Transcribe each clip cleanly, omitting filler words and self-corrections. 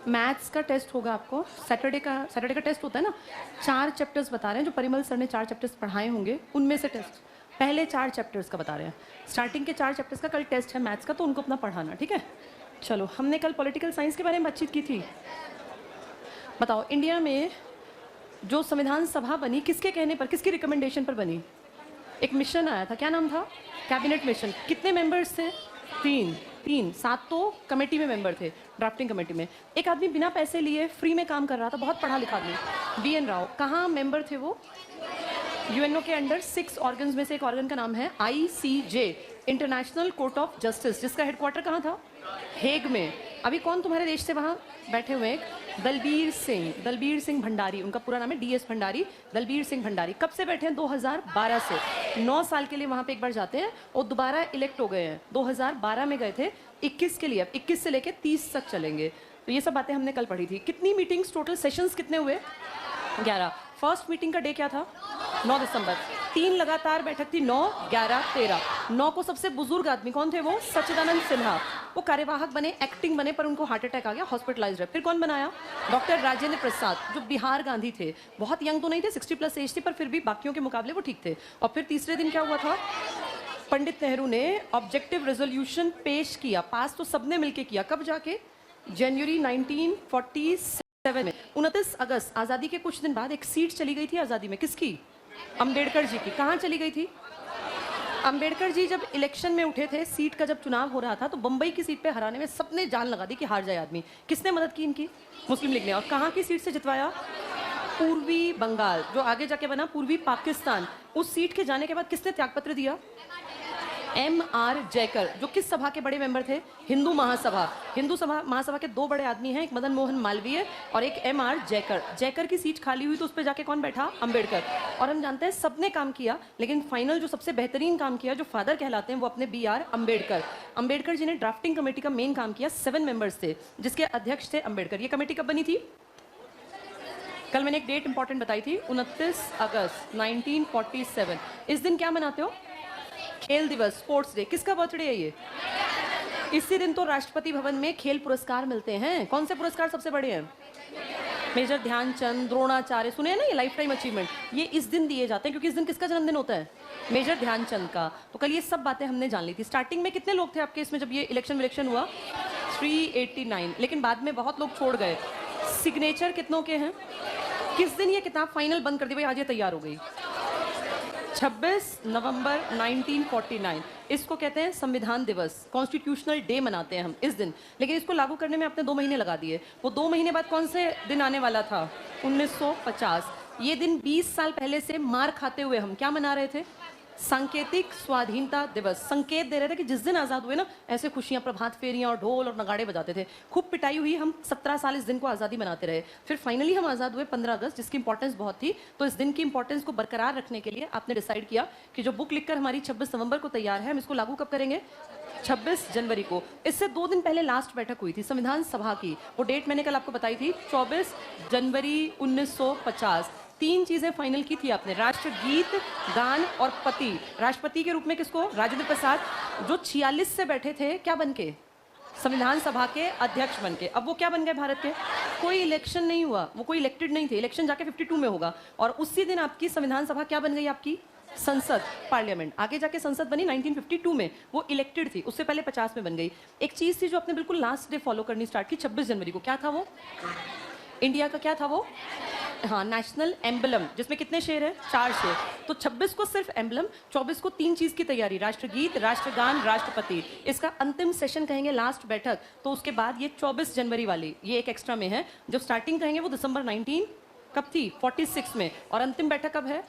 Maths का test होगा आपको, सैटरडे का टेस्ट होता है ना। 4 चैप्टर्स बता रहे हैं, जो परिमल सर ने 4 चैप्टर्स पढ़ाए होंगे उनमें से टेस्ट, पहले 4 चैप्टर्स का बता रहे हैं। स्टार्टिंग के 4 चैप्टर्स का कल टेस्ट है मैथ्स का, तो उनको अपना पढ़ाना, ठीक है। चलो, हमने कल पॉलिटिकल साइंस के बारे में बातचीत की थी। बताओ, इंडिया में जो संविधान सभा बनी किसके कहने पर, किसकी रिकमेंडेशन पर बनी? एक मिशन आया था, क्या नाम था? Cabinet mission. कितने मेंबर्स थे? 3। 7 तो कमेटी में मेंबर थे, ड्राफ्टिंग कमेटी में। एक आदमी बिना पैसे लिए फ्री में काम कर रहा था, बहुत पढ़ा लिखा आदमी, BN राव। कहाँ मेंबर थे वो? UNO के अंडर 6 ऑर्गन्स में से एक ऑर्गन का नाम है ICJ, international court of justice, जिसका हेडक्वार्टर कहाँ था? हेग में। अभी कौन तुम्हारे देश से वहाँ बैठे हुए हैं? दलबीर सिंह भंडारी, उनका पूरा नाम है DS भंडारी, दलबीर सिंह भंडारी। कब से बैठे हैं? 2012 से। 9 साल के लिए वहाँ पे एक बार जाते हैं और दोबारा इलेक्ट हो गए हैं। 2012 में गए थे, 21 के लिए, अब 21 से लेके 30 तक चलेंगे। तो ये सब बातें हमने कल पढ़ी थी। कितनी मीटिंग्स, टोटल सेशंस कितने हुए? 11। फर्स्ट मीटिंग का डे क्या था? 9 दिसंबर। 3 लगातार बैठक थी, 9, 11, 13। 9 को सबसे बुजुर्ग आदमी कौन थे? वो सच्चिदानंद सिन्हा। वो कार्यवाहक बने, एक्टिंग बने, पर उनको हार्ट अटैक आ गया, हॉस्पिटलाइज्ड है। फिर कौन बनाया? डॉक्टर राजेंद्र प्रसाद, जो बिहार गांधी थे। बहुत यंग तो नहीं थे, 60+ एज थी, पर फिर भी बाकियों के मुकाबले वो ठीक थे। और फिर तीसरे दिन क्या हुआ था? पंडित नेहरू ने ऑब्जेक्टिव रेजोल्यूशन पेश किया। पास तो सबने मिलकर किया। कब जाके? जनवरी 1947 में। 29 अगस्त, आज़ादी के कुछ दिन बाद एक सीट चली गई थी आज़ादी में। किसकी? अंबेडकर जी की। कहाँ चली गई थी? अंबेडकर जी जब इलेक्शन में उठे थे, सीट का जब चुनाव हो रहा था, तो बंबई की सीट पे हराने में सबने जान लगा दी कि हार जाए आदमी। किसने मदद की इनकी? मुस्लिम लीग ने। और कहाँ की सीट से जितवाया? पूर्वी बंगाल, जो आगे जाके बना पूर्वी पाकिस्तान। उस सीट के जाने के बाद किसने त्यागपत्र दिया? MR जयकर, जो किस सभा के बड़े मेंबर थे? हिंदू महासभा। हिंदू सभा महासभा के 2 बड़े आदमी हैं, एक मदन मोहन मालवीय और एक MR जयकर। जयकर की सीट खाली हुई तो उस पर जाके कौन बैठा? अंबेडकर। और हम जानते हैं सबने काम किया, लेकिन फाइनल जो सबसे बेहतरीन काम किया, जो फादर कहलाते हैं, वो अपने BR अम्बेडकर। अम्बेडकर जी ने ड्राफ्टिंग कमेटी का मेन काम किया। 7 मेंबर्स थे, जिसके अध्यक्ष थे अम्बेडकर। ये कमेटी कब बनी थी? कल मैंने एक डेट इंपॉर्टेंट बताई थी, 29 अगस्त 1947। इस दिन क्या मनाते हो? खेल दिवस, स्पोर्ट्स डे। किसका बर्थडे है ये? इसी दिन तो राष्ट्रपति भवन में खेल पुरस्कार मिलते हैं। कौन से पुरस्कार सबसे बड़े हैं? मेजर ध्यानचंद, द्रोणाचार्य, सुने हैं ना, ये लाइफ टाइम अचीवमेंट, ये इस दिन दिए जाते हैं, क्योंकि इस दिन किसका जन्मदिन होता है? मेजर ध्यानचंद का। तो कल ये सब बातें हमने जान ली थी। स्टार्टिंग में कितने लोग थे आपके इसमें जब ये इलेक्शन हुआ? 389, लेकिन बाद में बहुत लोग छोड़ गए। सिग्नेचर कितनों के हैं? किस दिन ये किताब फाइनल बंद कर दी भाई, आज ये तैयार हो गई? 26 नवंबर 1949। इसको कहते हैं संविधान दिवस, कॉन्स्टिट्यूशनल डे मनाते हैं हम इस दिन। लेकिन इसको लागू करने में आपने 2 महीने लगा दिए। वो 2 महीने बाद कौन से दिन आने वाला था? 1950। ये दिन 20 साल पहले से मार खाते हुए हम क्या मना रहे थे? सांकेतिक स्वाधीनता दिवस। संकेत दे रहे थे कि जिस दिन आज़ाद हुए ना, ऐसे खुशियां, प्रभात फेरियां और ढोल और नगाड़े बजाते थे। खूब पिटाई हुई, हम 17 साल इस दिन को आज़ादी मनाते रहे। फिर फाइनली हम आज़ाद हुए 15 अगस्त, जिसकी इंपॉर्टेंस बहुत थी। तो इस दिन की इंपॉर्टेंस को बरकरार रखने के लिए आपने डिसाइड किया कि जो बुक लिखकर हमारी 26 नवंबर को तैयार है, हम इसको लागू कब करेंगे? 26 जनवरी को। इससे 2 दिन पहले लास्ट बैठक हुई थी संविधान सभा की। वो डेट मैंने कल आपको बताई थी, 24 जनवरी 1950। 3 चीजें फाइनल की थी आपने, राष्ट्रगीत, गान और पति। राष्ट्रपति के रूप में किसको? राजेंद्र प्रसाद, जो 46 से बैठे थे, क्या बन के? संविधान सभा के अध्यक्ष बन के। अब वो क्या बन गए भारत के? कोई इलेक्शन नहीं हुआ, वो कोई इलेक्टेड नहीं थे। इलेक्शन जाके 52 में होगा। और उसी दिन आपकी संविधान सभा क्या बन गई? आपकी संसद, पार्लियामेंट। आगे जाके संसद बनी 1952 में, वो इलेक्टेड थी। उससे पहले 50 में बन गई। एक चीज थी जो आपने बिल्कुल लास्ट डे फॉलो करनी स्टार्ट की, 26 जनवरी को। क्या था वो? इंडिया का क्या था वो? हाँ, नेशनल एम्बलम, जिसमें कितने शेर हैं? 4 शेर। तो 26 को सिर्फ एम्बलम, 24 को 3 चीज की तैयारी, राष्ट्रगीत, राष्ट्रगान, राष्ट्रपति। इसका अंतिम सेशन कहेंगे, लास्ट बैठक। तो उसके बाद ये 24 जनवरी वाली, ये एक एक्स्ट्रा में है। जो स्टार्टिंग कहेंगे वो दिसंबर 19 कब थी? 46 में। और अंतिम बैठक कब है?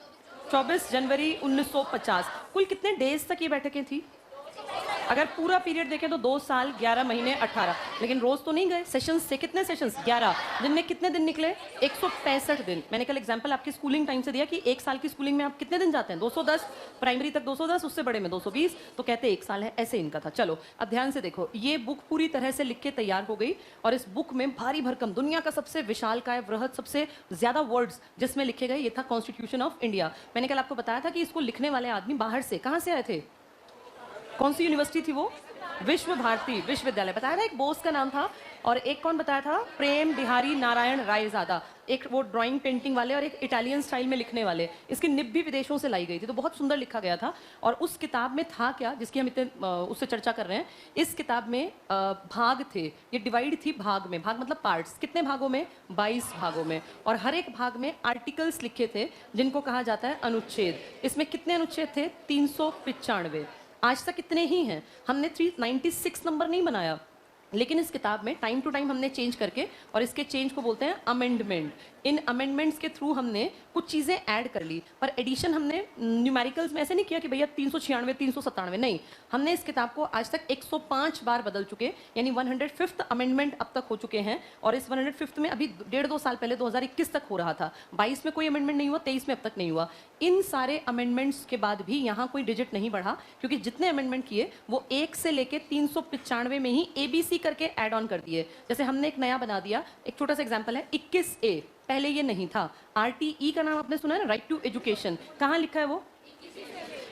24 जनवरी 1950। कुल कितने डेज तक ये बैठकें थी? अगर पूरा पीरियड देखें तो 2 साल 11 महीने 18। लेकिन रोज तो नहीं गए, सेशंस से। कितने सेशंस? 11, जिनमें कितने दिन निकले? 165 दिन। मैंने कल एग्जांपल आपकी स्कूलिंग टाइम से दिया कि 1 साल की स्कूलिंग में आप कितने दिन जाते हैं? 210, प्राइमरी तक 210, उससे बड़े में 220, तो कहते 1 साल है। ऐसे इनका था। चलो अब ध्यान से देखो, ये बुक पूरी तरह से लिख के तैयार हो गई। और इस बुक में भारी भरकम, दुनिया का सबसे विशालकाय, वृहद, सबसे ज्यादा वर्ड्स जिसमें लिखे गए, ये था कॉन्स्टिट्यूशन ऑफ इंडिया। मैंने कल आपको बताया था कि इसको लिखने वाले आदमी बाहर से, कहाँ से आए थे? कौन सी यूनिवर्सिटी थी वो? विश्व भारती विश्वविद्यालय बताया था, एक बोस का नाम था। और एक कौन बताया था? प्रेम बिहारी नारायण रायजादा, एक वो ड्राइंग पेंटिंग वाले और एक इटालियन स्टाइल में लिखने वाले। इसकी निब भी विदेशों से लाई गई थी, तो बहुत सुंदर लिखा गया था। और उस किताब में था क्या, जिसकी हम इतने उससे चर्चा कर रहे हैं, इस किताब में भाग थे, ये डिवाइड थी भाग में, भाग मतलब पार्ट्स। कितने भागों में? 22 भागों में। और हर एक भाग में आर्टिकल्स लिखे थे जिनको कहा जाता है अनुच्छेद। इसमें कितने अनुच्छेद थे? 395। आज तक इतने ही हैं। हमने 396 नंबर नहीं बनाया, लेकिन इस किताब में टाइम टू टाइम हमने चेंज करके, और इसके चेंज को बोलते हैं अमेंडमेंट। इन अमेंडमेंट्स के थ्रू हमने कुछ चीज़ें ऐड कर ली, पर एडिशन हमने न्यूमेरिकल्स में ऐसे नहीं किया कि भैया 396 397, नहीं। हमने इस किताब को आज तक 105 बार बदल चुके, यानी 105th अमेंडमेंट अब तक हो चुके हैं। और इस 105th में अभी 1.5-2 साल पहले 2021 तक हो रहा था, 22 में कोई अमेंडमेंट नहीं हुआ, 23 में अब तक नहीं हुआ। इन सारे अमेंडमेंट्स के बाद भी यहाँ कोई डिजिट नहीं बढ़ा, क्योंकि जितने अमेंडमेंट किए वो 1 से लेके 395 में ही ABC करके ऐड ऑन कर दिए। जैसे हमने एक नया बना दिया, एक छोटा सा एग्जांपल है 21A, पहले ये नहीं था। RTE का नाम आपने सुना है ना, राइट टू एजुकेशन, कहाँ लिखा है वो?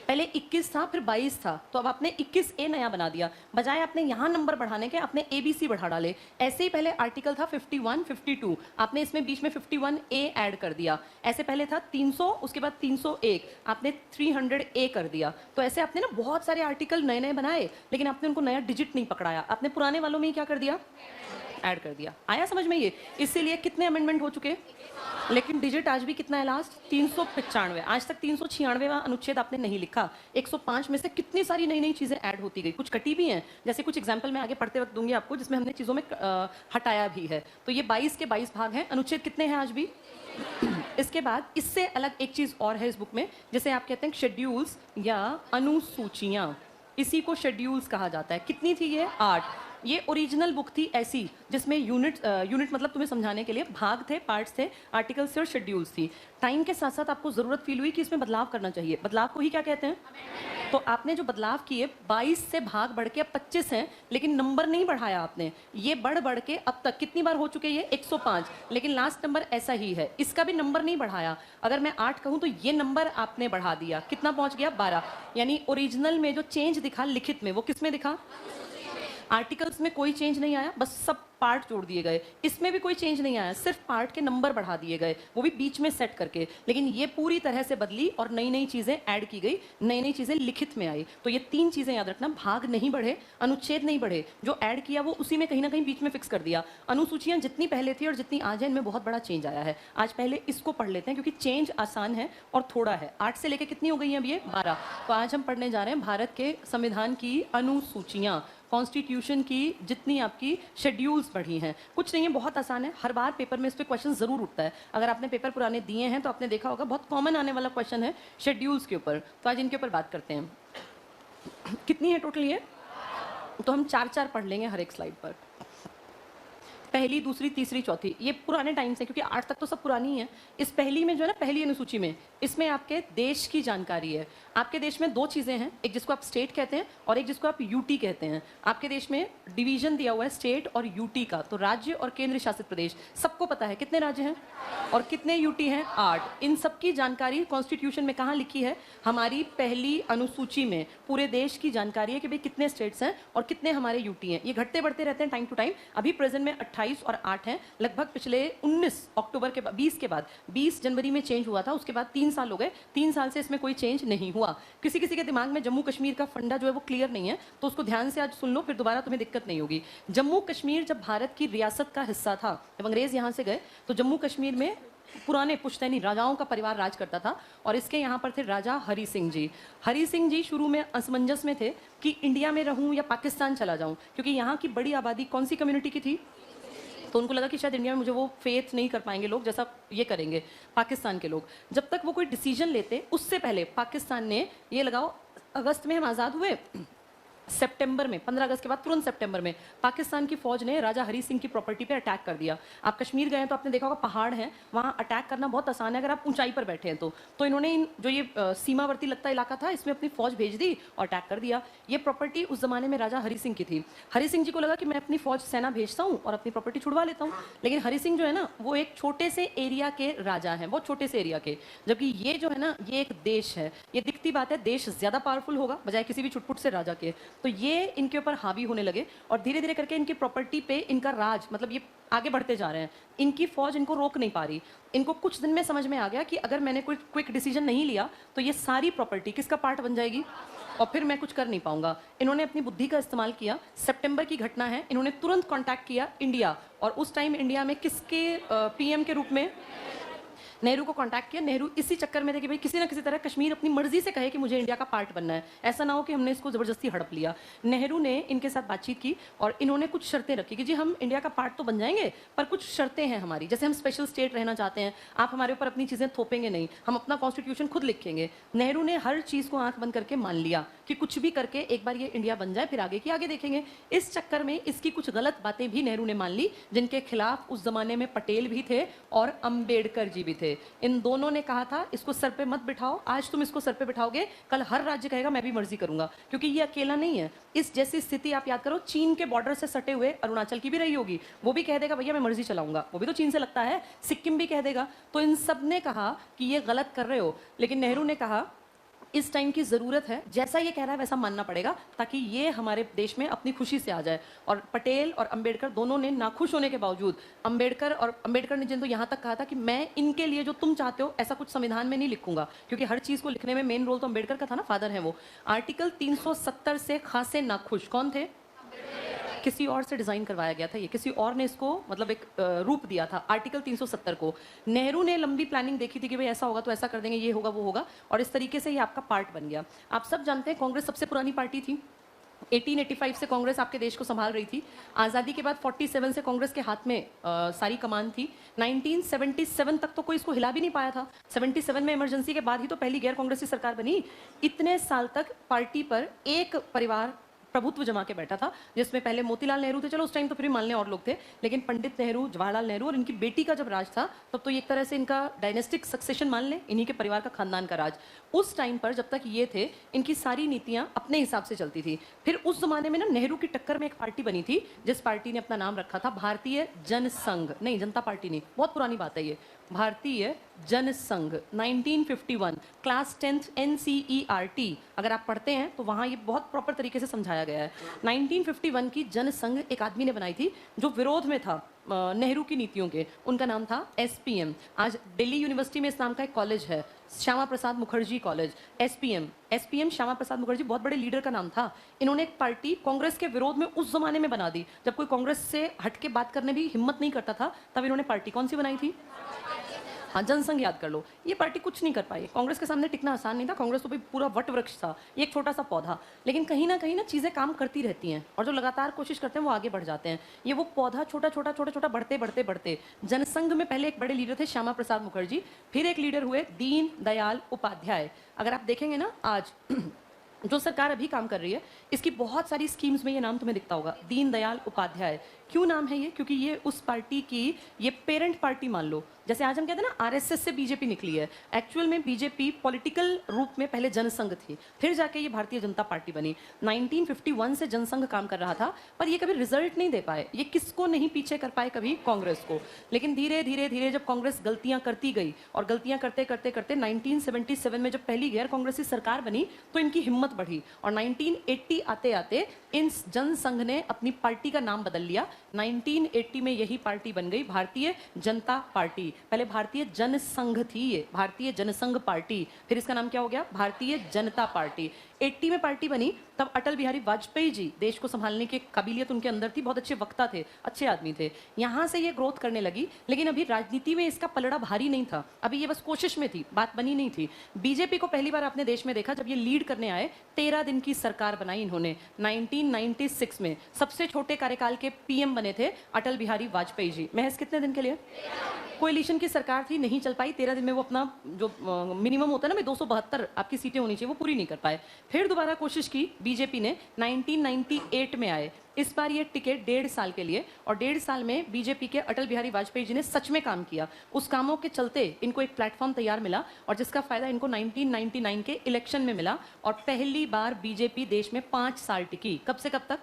पहले 21 था, फिर 22 था, तो अब आपने 21A नया बना दिया। बजाय आपने यहाँ नंबर बढ़ाने के आपने ABC बढ़ा डाले। ऐसे ही पहले आर्टिकल था 51, 52, आपने इसमें बीच में 51A ऐड कर दिया। ऐसे पहले था 300, उसके बाद 301, आपने 300A कर दिया। तो ऐसे आपने ना बहुत सारे आर्टिकल नए नए बनाए, लेकिन आपने उनको नया डिजिट नहीं पकड़ाया, आपने पुराने वालों में ही क्या कर दिया? ऐड कर दिया। आया समझ में ये? इसीलिए कितने अमेंडमेंट हो चुके, लेकिन डिजिट आज भी कितना है लास्ट? 395। आज तक 396वां अनुच्छेद आपने नहीं लिखा। 105 में से कितनी सारी नई नई चीजें ऐड होती गई, कुछ कटी भी हैं। जैसे कुछ एग्जाम्पल मैं आगे पढ़ते वक्त दूंगी आपको, जिसमें हमने चीजों में हटाया भी है। तो ये 22 के 22 भाग हैं। अनुच्छेद कितने हैं आज भी? इसके बाद इससे अलग एक चीज और है इस बुक में, जिसे आप कहते हैं शेड्यूल्स या अनुसूचियां। इसी को शेड्यूल्स कहा जाता है। कितनी थी ये? 8। ये ओरिजिनल बुक थी ऐसी, जिसमें यूनिट मतलब तुम्हें समझाने के लिए भाग थे, पार्ट्स थे, आर्टिकल्स थे और शेड्यूल्स थी। टाइम के साथ साथ आपको ज़रूरत फील हुई कि इसमें बदलाव करना चाहिए। बदलाव को ही क्या कहते हैं? तो आपने जो बदलाव किए, 22 से भाग बढ़ के अब 25 हैं, लेकिन नंबर नहीं बढ़ाया आपने। ये बढ़ बढ़ के अब तक कितनी बार हो चुके? ये 105, लेकिन लास्ट नंबर ऐसा ही है, इसका भी नंबर नहीं बढ़ाया। अगर मैं 8 कहूँ तो ये नंबर आपने बढ़ा दिया, कितना पहुँच गया? 12। यानी ओरिजिनल में जो चेंज दिखा लिखित में, वो किस में दिखा? आर्टिकल्स में कोई चेंज नहीं आया, बस सब पार्ट जोड़ दिए गए। इसमें भी कोई चेंज नहीं आया, सिर्फ पार्ट के नंबर बढ़ा दिए गए, वो भी बीच में सेट करके। लेकिन ये पूरी तरह से बदली और नई नई चीज़ें ऐड की गई, नई नई चीज़ें लिखित में आई। तो ये 3 चीज़ें याद रखना, भाग नहीं बढ़े, अनुच्छेद नहीं बढ़े, जो ऐड किया वो उसी में कहीं ना कहीं बीच में फिक्स कर दिया। अनुसूचियाँ जितनी पहले थी और जितनी आज है, इनमें बहुत बड़ा चेंज आया है। आज पहले इसको पढ़ लेते हैं, क्योंकि चेंज आसान है और थोड़ा है। 8 से लेकर कितनी हो गई हैं अब ये? 12। तो आज हम पढ़ने जा रहे हैं भारत के संविधान की अनुसूचियाँ, कॉन्स्टिट्यूशन की जितनी आपकी शेड्यूल्स बढ़ी हैं। कुछ नहीं है, बहुत आसान है। हर बार पेपर में इस पर क्वेश्चन ज़रूर उठता है। अगर आपने पेपर पुराने दिए हैं तो आपने देखा होगा, बहुत कॉमन आने वाला क्वेश्चन है शेड्यूल्स के ऊपर। तो आज इनके ऊपर बात करते हैं। कितनी है टोटल ये? तो हम 4-4 पढ़ लेंगे हर एक स्लाइड पर। पहली, दूसरी, तीसरी, चौथी, ये पुराने टाइम से, क्योंकि 8 तक तो सब पुरानी है। इस पहली में जो है ना, पहली अनुसूची में, इसमें आपके देश की जानकारी है। आपके देश में 2 चीज़ें हैं, एक जिसको आप स्टेट कहते हैं और एक जिसको आप यूटी कहते हैं। आपके देश में डिवीजन दिया हुआ है स्टेट और यूटी का। तो राज्य और केंद्र शासित प्रदेश सबको पता है कितने राज्य हैं और कितने यूटी हैं? 8। इन सबकी जानकारी कॉन्स्टिट्यूशन में कहाँ लिखी है? हमारी पहली अनुसूची में पूरे देश की जानकारी है कि भाई कितने स्टेट्स हैं और कितने हमारे यूटी हैं। ये घटते बढ़ते रहते हैं टाइम टू टाइम। अभी प्रेजेंट में 28 और 8 हैं। लगभग पिछले 19 अक्टूबर के बाद, 20 के बाद, 20 जनवरी में चेंज हुआ था, उसके बाद 3 साल हो गए। 3 साल से इसमें कोई चेंज नहीं हुआ। किसी किसी के दिमाग में जम्मू कश्मीर का फंडा जो है वो क्लियर नहीं है, तो उसको ध्यान से आज सुन लो, फिर दोबारा तुम्हें दिक्कत नहीं होगी। जम्मू कश्मीर जब भारत की रियासत का हिस्सा था, जब अंग्रेज यहाँ से गए, तो जम्मू कश्मीर में पुराने पुश्तैनी राजाओं का परिवार राज करता था। और इसके यहाँ पर थे राजा हरि सिंह जी। हरि सिंह जी शुरू में असमंजस में थे कि इंडिया में रहूं या पाकिस्तान चला जाऊं, क्योंकि यहाँ की बड़ी आबादी कौन सी कम्युनिटी की थी? तो उनको लगा कि शायद इंडिया में मुझे वो फेथ नहीं कर पाएंगे लोग जैसा ये करेंगे पाकिस्तान के लोग। जब तक वो कोई डिसीजन लेते, उससे पहले पाकिस्तान ने, ये लगाओ, अगस्त में हम आज़ाद हुए, सितंबर में, 15 अगस्त के बाद तुरंत सितंबर में पाकिस्तान की फौज ने राजा हरि सिंह की प्रॉपर्टी पे अटैक कर दिया। आप कश्मीर गए तो आपने देखा होगा पहाड़ हैं, वहाँ अटैक करना बहुत आसान है अगर आप ऊंचाई पर बैठे हैं तो इन्होंने जो ये सीमावर्ती लगता इलाका था, इसमें अपनी फौज भेज दी और अटैक कर दिया। ये प्रॉपर्टी उस जमाने में राजा हरि सिंह की थी। हरि सिंह जी को लगा कि मैं अपनी फौज सेना भेजता हूँ और अपनी प्रॉपर्टी छुड़वा लेता हूँ। लेकिन हरि सिंह जो है ना, वो एक छोटे से एरिया के राजा हैं, बहुत छोटे से एरिया के, जबकि ये जो है ना, ये एक देश है। ये दिखती बात है, देश ज्यादा पावरफुल होगा बजाय किसी भी छुटपुट से राजा के। तो ये इनके ऊपर हावी होने लगे और धीरे धीरे करके इनकी प्रॉपर्टी पे इनका राज, मतलब ये आगे बढ़ते जा रहे हैं। इनकी फौज इनको रोक नहीं पा रही। इनको कुछ दिन में समझ में आ गया कि अगर मैंने कोई क्विक डिसीजन नहीं लिया तो ये सारी प्रॉपर्टी किसका पार्ट बन जाएगी और फिर मैं कुछ कर नहीं पाऊंगा। इन्होंने अपनी बुद्धि का इस्तेमाल किया। सितंबर की घटना है, इन्होंने तुरंत कांटेक्ट किया इंडिया, और उस टाइम इंडिया में किसके पीएम के रूप में नेहरू को कांटेक्ट किया। नेहरू इसी चक्कर में थे कि भाई किसी ना किसी तरह कश्मीर अपनी मर्जी से कहे कि मुझे इंडिया का पार्ट बनना है, ऐसा ना हो कि हमने इसको जबरदस्ती हड़प लिया। नेहरू ने इनके साथ बातचीत की और इन्होंने कुछ शर्तें रखी कि जी हम इंडिया का पार्ट तो बन जाएंगे पर कुछ शर्तें हैं हमारी, जैसे हम स्पेशल स्टेट रहना चाहते हैं, आप हमारे ऊपर अपनी चीज़ें थोपेंगे नहीं, हम अपना कॉन्स्टिट्यूशन खुद लिखेंगे। नेहरू ने हर चीज़ को आंख बंद करके मान लिया कि कुछ भी करके एक बार ये इंडिया बन जाए, फिर आगे की आगे देखेंगे। इस चक्कर में इसकी कुछ गलत बातें भी नेहरू ने मान ली, जिनके खिलाफ उस जमाने में पटेल भी थे और अंबेडकर जी भी थे। इन दोनों ने कहा था इसको सर पे मत बिठाओ, आज तुम इसको सर पे बिठाओगे कल हर राज्य कहेगा मैं भी मर्जी करूंगा, क्योंकि ये अकेला नहीं है। इस जैसी स्थिति आप याद करो, चीन के बॉर्डर से सटे हुए अरुणाचल की भी रही होगी, वो भी कह देगा भैया मैं मर्जी चलाऊंगा, वो भी तो चीन से लगता है। सिक्किम भी कह देगा। तो इन सब ने कहा कि ये गलत कर रहे हो, लेकिन नेहरू ने कहा इस टाइम की ज़रूरत है, जैसा ये कह रहा है वैसा मानना पड़ेगा ताकि ये हमारे देश में अपनी खुशी से आ जाए। और पटेल और अंबेडकर दोनों ने नाखुश होने के बावजूद, अंबेडकर ने जिन तो यहाँ तक कहा था कि मैं इनके लिए जो तुम चाहते हो ऐसा कुछ संविधान में नहीं लिखूंगा, क्योंकि हर चीज़ को लिखने में मेन रोल तो अंबेडकर का था ना, फादर है वो। आर्टिकल 370 से खासे नाखुश कौन थे? किसी और से डिजाइन करवाया गया था ये, किसी और ने इसको मतलब एक रूप दिया था आर्टिकल 370 को। नेहरू ने लंबी प्लानिंग देखी थी कि भाई ऐसा होगा तो ऐसा कर देंगे, ये होगा वो होगा, और इस तरीके से ये आपका पार्ट बन गया। आप सब जानते हैं कांग्रेस सबसे पुरानी पार्टी थी। 1885 से कांग्रेस आपके देश को संभाल रही थी। आज़ादी के बाद 47 से कांग्रेस के हाथ में सारी कमान थी। 1977 तक तो कोई इसको हिला भी नहीं पाया था। 77 में इमरजेंसी के बाद ही तो पहली गैर कांग्रेसी सरकार बनी। इतने साल तक पार्टी पर एक परिवार प्रभुत्व जमा के बैठा था, जिसमें पहले मोतीलाल नेहरू थे, चलो उस टाइम तो फिर भी मान लें और लोग थे, लेकिन पंडित नेहरू, जवाहरलाल नेहरू और इनकी बेटी का जब राज था तब तो एक तरह से इनका डायनेस्टिक सक्सेशन मान लें, इन्हीं के परिवार का खानदान का राज। उस टाइम पर जब तक ये थे इनकी सारी नीतियां अपने हिसाब से चलती थी। फिर उस जमाने में ना नेहरू की टक्कर में एक पार्टी बनी थी जिस पार्टी ने अपना नाम रखा था भारतीय जनसंघ, नहीं जनता पार्टी नहीं, बहुत पुरानी बात है ये, भारतीय जनसंघ। 1951 क्लास 10th NCERT अगर आप पढ़ते हैं तो वहाँ ये बहुत प्रॉपर तरीके से समझाया गया है। 1951 की जनसंघ एक आदमी ने बनाई थी जो विरोध में था नेहरू की नीतियों के, उनका नाम था SPM। आज दिल्ली यूनिवर्सिटी में इस नाम का एक कॉलेज है, श्यामा प्रसाद मुखर्जी कॉलेज। SPM श्यामा प्रसाद मुखर्जी बहुत बड़े लीडर का नाम था। इन्होंने एक पार्टी कांग्रेस के विरोध में उस जमाने में बना दी जब कोई कांग्रेस से हट के बात करने भी हिम्मत नहीं करता था, तब इन्होंने पार्टी कौन सी बनाई थी? हाँ, जनसंघ याद कर लो। ये पार्टी कुछ नहीं कर पाई, कांग्रेस के सामने टिकना आसान नहीं था। कांग्रेस तो भाई पूरा वट वृक्ष था, ये एक छोटा सा पौधा, लेकिन कहीं ना चीज़ें काम करती रहती हैं और जो लगातार कोशिश करते हैं वो आगे बढ़ जाते हैं। ये वो पौधा छोटा छोटा बढ़ते जनसंघ में पहले एक बड़े लीडर थे श्यामा प्रसाद मुखर्जी, फिर एक लीडर हुए दीन दयाल उपाध्याय। अगर आप देखेंगे ना आज जो सरकार अभी काम कर रही है, इसकी बहुत सारी स्कीम्स में ये नाम तुम्हें दिखता होगा, दीन दयाल उपाध्याय। क्यों नाम है ये? क्योंकि ये उस पार्टी की ये पेरेंट पार्टी मान लो। जैसे आज हम कहते हैं ना RSS से बीजेपी निकली है, एक्चुअल में बीजेपी पॉलिटिकल रूप में पहले जनसंघ थी, फिर जाके ये भारतीय जनता पार्टी बनी। 1951 से जनसंघ काम कर रहा था, पर ये कभी रिजल्ट नहीं दे पाए। ये किसको नहीं पीछे कर पाए? कभी कांग्रेस को। लेकिन धीरे धीरे जब कांग्रेस गलतियां करती गई और गलतियां करते 1977 में जब पहली गैर कांग्रेसी सरकार बनी तो इनकी हिम्मत बढ़ी और 1980 आते आते इन जनसंघ ने अपनी पार्टी का नाम बदल लिया। 1980 में यही पार्टी बन गई भारतीय जनता पार्टी। पहले भारतीय जनसंघ थी, ये भारतीय जनसंघ पार्टी, फिर इसका नाम क्या हो गया? भारतीय जनता पार्टी। 80 में पार्टी बनी, तब अटल बिहारी वाजपेयी जी देश को संभालने की काबिलियत उनके अंदर थी, बहुत अच्छे वक्ता थे, अच्छे आदमी थे। यहाँ से ये ग्रोथ करने लगी, लेकिन अभी राजनीति में इसका पलड़ा भारी नहीं था, अभी ये बस कोशिश में थी, बात बनी नहीं थी। बीजेपी को पहली बार अपने देश में देखा जब ये लीड करने आए, 13 दिन की सरकार बनाई इन्होंने। 1996 में सबसे छोटे कार्यकाल के PM बने थे अटल बिहारी वाजपेयी जी। महज कितने दिन के लिए? कोएलिशन की सरकार थी, नहीं चल पाई। 13 दिन में वो अपना जो मिनिमम होता है ना, 272 आपकी सीटें होनी चाहिए, वो पूरी नहीं कर पाए। फिर दोबारा कोशिश की बीजेपी ने, 1998 में आए। इस बार ये टिके 1.5 साल के लिए, और 1.5 साल में बीजेपी के अटल बिहारी वाजपेयी जी ने सच में काम किया। उस कामों के चलते इनको एक प्लेटफॉर्म तैयार मिला, और जिसका फायदा इनको 1999 के इलेक्शन में मिला, और पहली बार बीजेपी देश में 5 साल टिकी। कब से कब तक?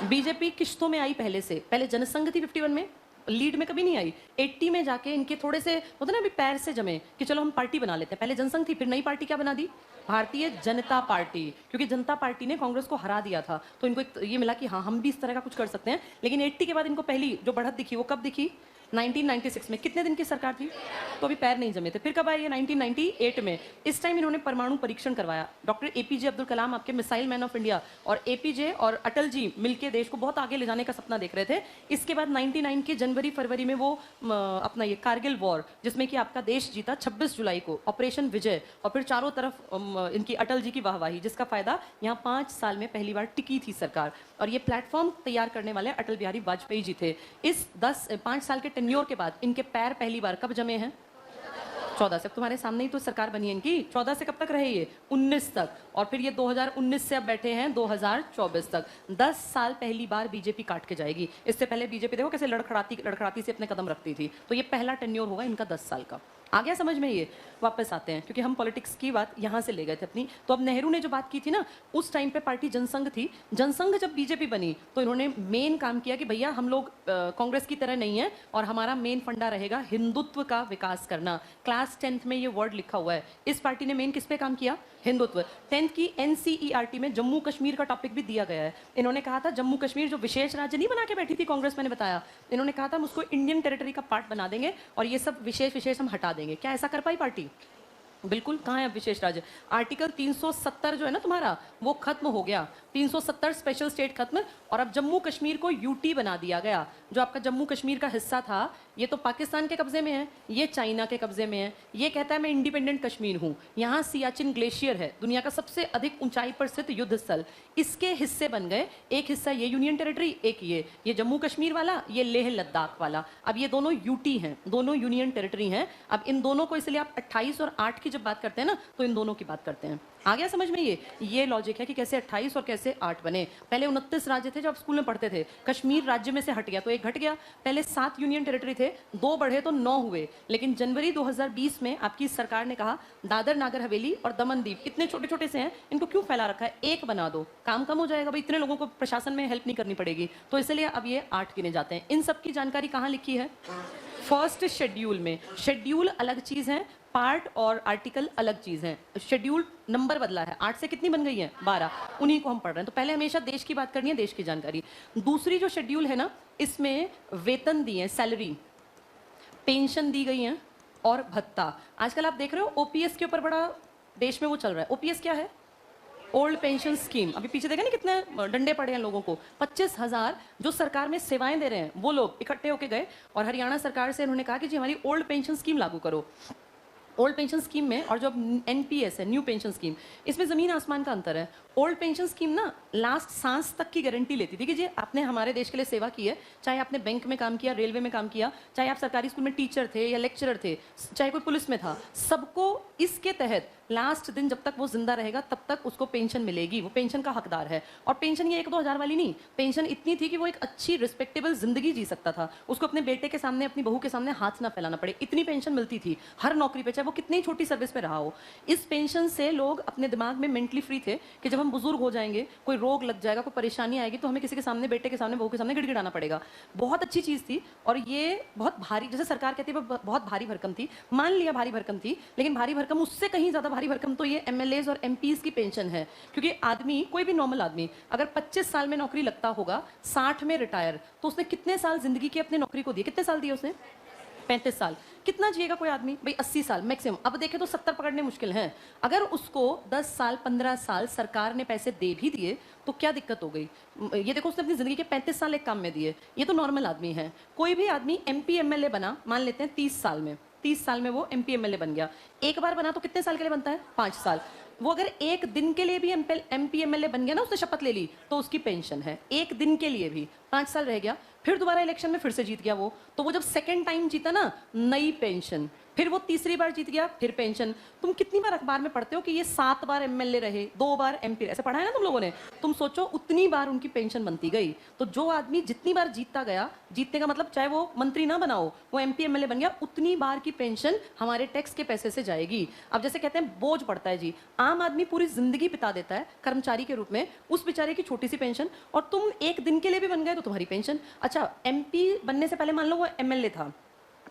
बीजेपी किश्तों में आई पहले से। पहले जनसंघ थी 51 में, लीड में कभी नहीं आई। 80 में जाके इनके थोड़े से होते ना अभी पैर से जमे कि चलो हम पार्टी बना लेते हैं। पहले जनसंघ थी, फिर नई पार्टी क्या बना दी, भारतीय जनता पार्टी, क्योंकि जनता पार्टी ने कांग्रेस को हरा दिया था तो इनको ये मिला कि हाँ हम भी इस तरह का कुछ कर सकते हैं। लेकिन 80 के बाद इनको पहली जो बढ़त दिखी वो कब दिखी, 1996 में। कितने दिन की सरकार थी तो अभी पैर नहीं जमे थे। फिर कब आई है, 1998 में। इस टाइम इन्होंने परमाणु परीक्षण करवाया। डॉक्टर एपीजे अब्दुल कलाम आपके मिसाइल मैन ऑफ इंडिया, और एपीजे और अटल जी मिलके देश को बहुत आगे ले जाने का सपना देख रहे थे। इसके बाद 99 के जनवरी फरवरी में वो अपना ये कारगिल वॉर, जिसमें कि आपका देश जीता 26 जुलाई को, ऑपरेशन विजय, और फिर चारों तरफ इनकी अटल जी की वाहवाही, जिसका फायदा यहाँ 5 साल में पहली बार टिकी थी सरकार। और ये प्लेटफॉर्म तैयार करने वाले अटल बिहारी वाजपेयी जी थे। इस 5 साल के टेन्योर के बाद इनके पैर पहली बार कब जमे हैं, 14 से। तुम्हारे सामने ही तो सरकार बनी है इनकी। 14 से कब तक रहे ये, 19 तक, और फिर ये 2019 से अब बैठे हैं 2024 तक। 10 साल पहली बार बीजेपी काट के जाएगी। इससे पहले बीजेपी देखो कैसे लड़खड़ाती से अपने कदम रखती थी। तो ये पहला टेन्योर होगा इनका 10 साल का। आ गया समझ में ये। वापस आते हैं, क्योंकि हम पॉलिटिक्स की बात यहाँ से ले गए थे अपनी। तो अब नेहरू ने जो बात की थी ना, उस टाइम पे पार्टी जनसंघ थी। जनसंघ जब बीजेपी बनी तो इन्होंने मेन काम किया कि भैया हम लोग कांग्रेस की तरह नहीं है, और हमारा मेन फंडा रहेगा हिंदुत्व का विकास करना। क्लास 10th में ये वर्ड लिखा हुआ है। इस पार्टी ने मेन किस पे काम किया, हिंदुत्व। 10th की NCERT में जम्मू कश्मीर का टॉपिक भी दिया गया है। इन्होंने कहा था जम्मू कश्मीर जो विशेष राज्य नहीं बना के बैठी थी कांग्रेस, मैंने बताया, इन्होंने कहा था हम उसको इंडियन टेरिटरी का पार्ट बना देंगे और ये सब विशेष हम हटा देंगे। क्या ऐसा कर पाई पार्टी? बिल्कुल। कहाँ है अब विशेष राज्य? आर्टिकल 370 जो है ना तुम्हारा, वो खत्म हो गया। 370 स्पेशल स्टेट खत्म, और अब जम्मू कश्मीर को यूटी बना दिया गया। जो आपका जम्मू कश्मीर का हिस्सा था, ये तो पाकिस्तान के कब्जे में है, ये चाइना के कब्जे में है। ये कहता है मैं इंडिपेंडेंट कश्मीर हूँ। यहाँ सियाचिन ग्लेशियर है, दुनिया का सबसे अधिक ऊंचाई पर स्थित युद्ध स्थल। इसके हिस्से बन गए। एक हिस्सा ये यूनियन टेरिटरी, एक ये जम्मू कश्मीर वाला, ये लेह लद्दाख वाला। अब ये दोनों यूटी हैं, दोनों यूनियन टेरिटरी हैं। अब इन दोनों को, इसलिए आप 28 और 8 की जब बात करते हैं ना, तो इन दोनों की बात करते हैं। आ गया समझ में? ये लॉजिक है कि कैसे 28 और कैसे 8 बने। पहले 29 राज्य थे, जब आप स्कूल में पढ़ते थे। कश्मीर राज्य में से हट गया तो एक घट गया। पहले 7 यूनियन टेरिटरी थे, 2 बढ़े तो 9 हुए। लेकिन जनवरी 2020 में आपकी सरकार ने कहा दादर नागर हवेली और दमन दीव इतने छोटे छोटे से हैं, इनको क्यों फैला रखा है, एक बना दो, काम कम हो जाएगा भाई, इतने लोगों को प्रशासन में हेल्प नहीं करनी पड़ेगी। तो इसलिए अब ये 8 गिने जाते हैं। इन सब की जानकारी कहाँ लिखी है? फर्स्ट शेड्यूल में। शेड्यूल अलग चीज है, पार्ट और आर्टिकल अलग चीज है। शेड्यूल नंबर बदला है, 8 से कितनी बन गई है, 12। उन्हीं को हम पढ़ रहे हैं। तो पहले हमेशा देश की बात करनी है, देश की जानकारी। दूसरी जो शेड्यूल है ना, इसमें वेतन दिए, सैलरी, पेंशन दी गई है और भत्ता। आजकल आप देख रहे हो ओपीएस के ऊपर बड़ा देश में वो चल रहा है। ओपीएस क्या है? Old pension scheme. अभी पीछे देखा नहीं कितने डंडे पड़े हैं लोगों को। 25,000 जो सरकार में सेवाएं दे रहे हैं वो लोग इकट्ठे होके गए और हरियाणा सरकार से उन्होंने कहा कि जी हमारी ओल्ड पेंशन स्कीम लागू करो। ओल्ड पेंशन स्कीम में और जो NPS है, न्यू पेंशन स्कीम, इसमें ज़मीन आसमान का अंतर है। ओल्ड पेंशन स्कीम ना लास्ट सांस तक की गारंटी लेती थी कि जी आपने हमारे देश के लिए सेवा की है, चाहे आपने बैंक में काम किया, रेलवे में काम किया, चाहे आप सरकारी स्कूल में टीचर थे या लेक्चरर थे, चाहे कोई पुलिस में था, सबको इसके तहत लास्ट दिन जब तक वो जिंदा रहेगा तब तक उसको पेंशन मिलेगी। वो पेंशन का हकदार है। और पेंशन ये 1-2 हज़ार वाली नहीं, पेंशन इतनी थी कि वो एक अच्छी रिस्पेक्टेबल जिंदगी जी सकता था। उसको अपने बेटे के सामने, अपनी बहू के सामने हाथ ना फैलाना पड़े, इतनी पेंशन मिलती थी हर नौकरी पे, चाहे वो कितनी छोटी सर्विस पे रहा हो। इस पेंशन से लोग अपने दिमाग में मेंटली फ्री थे कि जब हम बुजुर्ग हो जाएंगे, कोई रोग लग जाएगा, कोई परेशानी आएगी, तो हमें किसी के सामने, बेटे के सामने, बहू के सामने गिड़गिड़ाना पड़ेगा। बहुत अच्छी चीज़ थी। और ये बहुत भारी, जैसे सरकार कहती है बहुत भारी भरकम थी, मान लिया भारी भरकम थी, लेकिन भारी भरकम, उससे कहीं ज़्यादा भारी भरकम तो ये MLAs और MPs की पेंशन है। क्योंकि आदमी, कोई भी नॉर्मल आदमी अगर 25 साल में नौकरी लगता होगा, 60 में रिटायर, तो उसने कितने साल जिंदगी की अपनी नौकरी को दिए? कितने साल दिए उसने? 35 साल। कितना जिएगा कोई आदमी भाई? 80 साल मैक्सिमम। अब देखें तो 70 पकड़ने मुश्किल हैं। अगर उसको 10 साल 15 साल सरकार ने पैसे दे भी दिए तो क्या दिक्कत हो गई? ये देखो, उसने अपनी जिंदगी के 35 साल एक काम में दिए। ये तो नॉर्मल आदमी है। कोई भी आदमी MP MLA बना, मान लेते हैं 30 साल में, 30 साल में वो MP MLA बन गया। एक बार बना तो कितने साल के लिए बनता है? 5 साल। वो अगर एक दिन के लिए भी MP MLA बन गया ना, उसने शपथ ले ली, तो उसकी पेंशन है एक दिन के लिए भी 5 साल रह गया। फिर दोबारा इलेक्शन में फिर से जीत गया वो, तो वो जब सेकंड टाइम जीता ना, नई पेंशन। फिर वो तीसरी बार जीत गया, फिर पेंशन। तुम कितनी बार अखबार में पढ़ते हो कि ये 7 बार एमएलए रहे, 2 बार एमपी, ऐसे पढ़ा है ना तुम लोगों ने। तुम सोचो उतनी बार उनकी पेंशन बनती गई। तो जो आदमी जितनी बार जीतता गया, जीतने का मतलब चाहे वो मंत्री ना बनाओ, वो एमपी एमएलए बन गया, उतनी बार की पेंशन हमारे टैक्स के पैसे से जाएगी। अब जैसे कहते हैं बोझ पड़ता है जी, आम आदमी पूरी जिंदगी बिता देता है कर्मचारी के रूप में, उस बेचारे की छोटी सी पेंशन, और तुम एक दिन के लिए भी बन गए तो तुम्हारी पेंशन। अच्छा, एमपी बनने से पहले मान लो वो एमएलए था,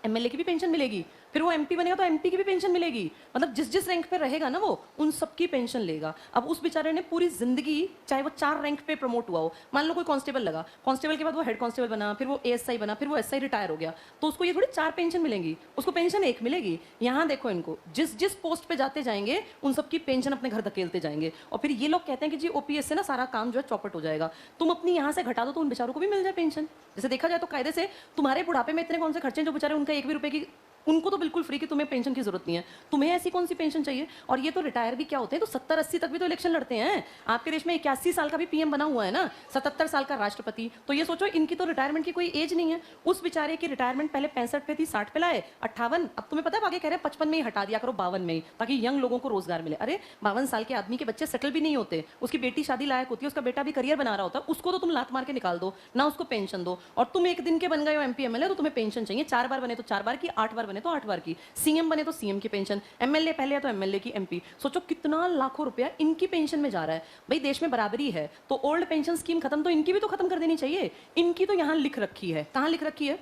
एमएलए की भी पेंशन मिलेगी, फिर वो एमपी बनेगा तो एमपी की भी पेंशन मिलेगी। मतलब जिस जिस रैंक पे रहेगा ना वो उन सबकी पेंशन लेगा। अब उस बेचारे ने पूरी जिंदगी, चाहे वो 4 रैंक पे प्रमोट हुआ हो, मान लो कोई कांस्टेबल लगा, कांस्टेबल के बाद वो हेड कांस्टेबल बना, फिर वो एएसआई बना, फिर वो एसआई रिटायर हो गया, तो उसको ये थोड़ी 4 पेंशन मिलेंगी, उसको पेंशन 1 मिलेगी। यहाँ देखो इनको, जिस जिस पोस्ट पे जाते जाएंगे उन सबकी पेंशन अपने घर धकेलते जाएंगे, और फिर ये लोग कहते हैं कि जी ओपीएस से ना सारा काम जो है चौपट हो जाएगा। तुम अपनी यहाँ से घटा दो तो उन बेचारों को भी मिल जाए पेंशन। जैसे देखा जाए तो कायदे से तुम्हारे बुढ़ापे में इतने कौन से खर्चे हैं जो बेचारे उनका 1 भी रुपए की, उनको तो बिल्कुल फ्री कि तुम्हें पेंशन की जरूरत नहीं है, तुम्हें ऐसी कौन सी पेंशन चाहिए। और ये तो रिटायर भी क्या होते हैं, तो 70-80 तक भी तो इलेक्शन लड़ते हैं। आपके देश में 81 साल का भी पीएम बना हुआ है ना, 77 साल का राष्ट्रपति। तो ये सोचो इनकी तो रिटायरमेंट की कोई एज नहीं है। उस बेचारे की रिटायरमेंट पहले 65 पे थी, 60 पे लाए, 58, अब तुम्हें पता है आगे कह रहे हैं 55 में ही हटा दिया करो, 52 में ही, ताकि यंग लोगों को रोजगार मिले। अरे 52 साल के आदमी के बच्चे सेटल भी नहीं होते, उसकी बेटी शादी लायक होती है, उसका बेटा भी करियर बना रहा होता है, उसको तो तुम लात मार के निकाल दो ना, उसको पेंशन दो। और तुम एक दिन के बन गए हो एमपी एमएलए तो तुम्हें पेंशन चाहिए, 4 बार बने तो 4 बार की, 8 बार बने तो 8 बार की, सीएम बने तो सीएम की पेंशन, एमएलए पहले है तो एमएलए की, एमपी। सोचो कितना लाखों रुपया इनकी पेंशन में जा रहा है। भाई देश में बराबरी है तो ओल्ड पेंशन स्कीम खत्म, तो इनकी भी तो खत्म कर देनी चाहिए। इनकी तो यहाँ लिख रखी है, कहाँ लिख रखी है,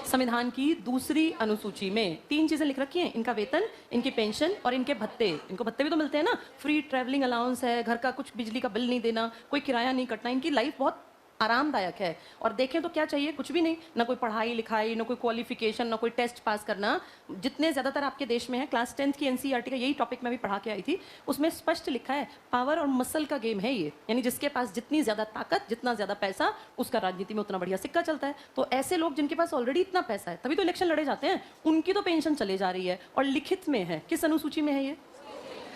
संविधान की दूसरी अनुसूची में 3 चीजें लिख रखी हैं, इनका वेतन, इनकी पेंशन और इनके भत्ते। इनको भत्ते भी तो मिलते हैं ना, फ्री ट्रैवलिंग अलाउंस है, घर का कुछ बिजली का बिल नहीं देना, कोई किराया नहीं कटना, इनकी लाइफ बहुत आरामदायक है। और देखें तो क्या चाहिए, कुछ भी नहीं, ना कोई पढ़ाई लिखाई, ना कोई क्वालिफिकेशन, ना कोई टेस्ट पास करना। जितने ज़्यादातर आपके देश में है, क्लास 10th की एनसीईआरटी का यही टॉपिक मैं भी पढ़ा के आई थी, उसमें स्पष्ट लिखा है पावर और मसल का गेम है ये, यानी जिसके पास जितनी ज़्यादा ताकत, जितना ज़्यादा पैसा, उसका राजनीति में उतना बढ़िया सिक्का चलता है। तो ऐसे लोग जिनके पास ऑलरेडी इतना पैसा है तभी तो इलेक्शन लड़े जाते हैं, उनकी तो पेंशन चले जा रही है। और लिखित में है, किस अनुसूची में है ये।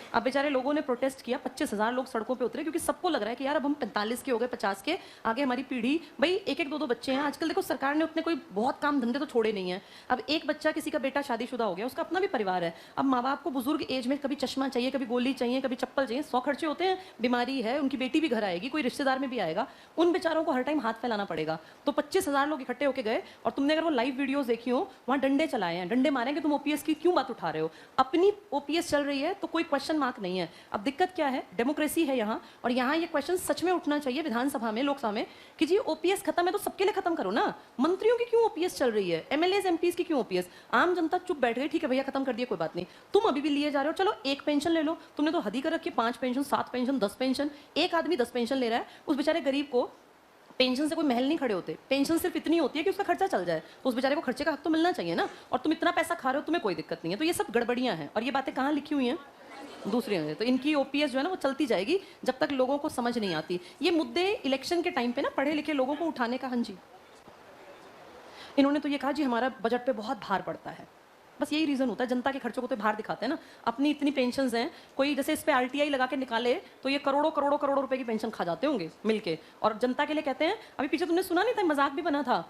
अब बेचारे लोगों ने प्रोटेस्ट किया, 25,000 लोग सड़कों पे उतरे, क्योंकि सबको लग रहा है कि यार अब हम 45 के हो गए, 50 के, आगे हमारी पीढ़ी, भाई 1-1, 2-2 बच्चे हैं आजकल। देखो सरकार ने उतने कोई बहुत काम धंधे तो छोड़े नहीं है। अब एक बच्चा, किसी का बेटा शादीशुदा हो गया, उसका अपना भी परिवार है। अब माँ बाप को बुजुर्ग एज में कभी चश्मा चाहिए, कभी गोली चाहिए, कभी चप्पल चाहिए, 100 खर्चे होते हैं। बीमारी है, उनकी बेटी भी घर आएगी, कोई रिश्तेदार में भी आएगा, उन बेचारों को हर टाइम हाथ फैलाना पड़ेगा। तो 25,000 लोग इकट्ठे होकर गए, और तुमने अगर वो लाइव वीडियोस देखी हो, वहाँ डंडे चलाए हैं, डंडे मारे कि तुम ओपीएस की क्यों बात उठा रहे हो। अपनी ओपीएस चल रही है तो कोई क्वेश्चन मार्क नहीं है। अब दिक्कत क्या है, डेमोक्रेसी है यहाँ, और यहाँ ये क्वेश्चन सच में उठना चाहिए विधानसभा में, लोकसभा में, कि जी ओपीएस खत्म है तो सबके लिए खत्म करो ना। मंत्रियों की क्यों ओपीएस चल रही है, एमएलएज एमपीज की क्यों ओपीएस। आम जनता चुप बैठ गई, ठीक है भैया खत्म कर दिया, कोई बात नहीं, तुम अभी भी लिए जा रहे हो, चलो 1 पेंशन ले लो। तुमने तो हद ही कर रखी, 5 पेंशन, 7 पेंशन, 10 पेंशन। एक आदमी 10 पेंशन ले रहा है, उस बेचारे गरीब को पेंशन से कोई महल नहीं खड़े होते। पेंशन सिर्फ इतनी होती है कि उसका खर्चा चल जाए, तो उस बेचारे को खर्चे का हक तो मिलना चाहिए ना। और तुम इतना पैसा खा रहे हो, तुम्हें कोई दिक्कत नहीं है। तो ये सब गड़बड़ियां हैं, और ये बातें कहाँ लिखी हुई हैं, दूसरी है। तो इनकी ओपीएस जो है ना वो चलती जाएगी जब तक लोगों को समझ नहीं आती। ये मुद्दे इलेक्शन के टाइम पे ना पढ़े लिखे लोगों को उठाने का, हाँ जी, इन्होंने तो ये कहा जी हमारा बजट पे बहुत भार पड़ता है। बस यही रीजन होता है, जनता के खर्चों को तो भार दिखाते हैं ना। अपनी इतनी पेंशन्स हैं, कोई जैसे इस पे आरटीआई लगा के निकाले तो ये करोड़ों करोड़ों करोड़ों रुपए की पेंशन खा जाते होंगे मिलके, और जनता के लिए कहते हैं। अभी पीछे तुमने सुना नहीं था, मजाक भी बना था,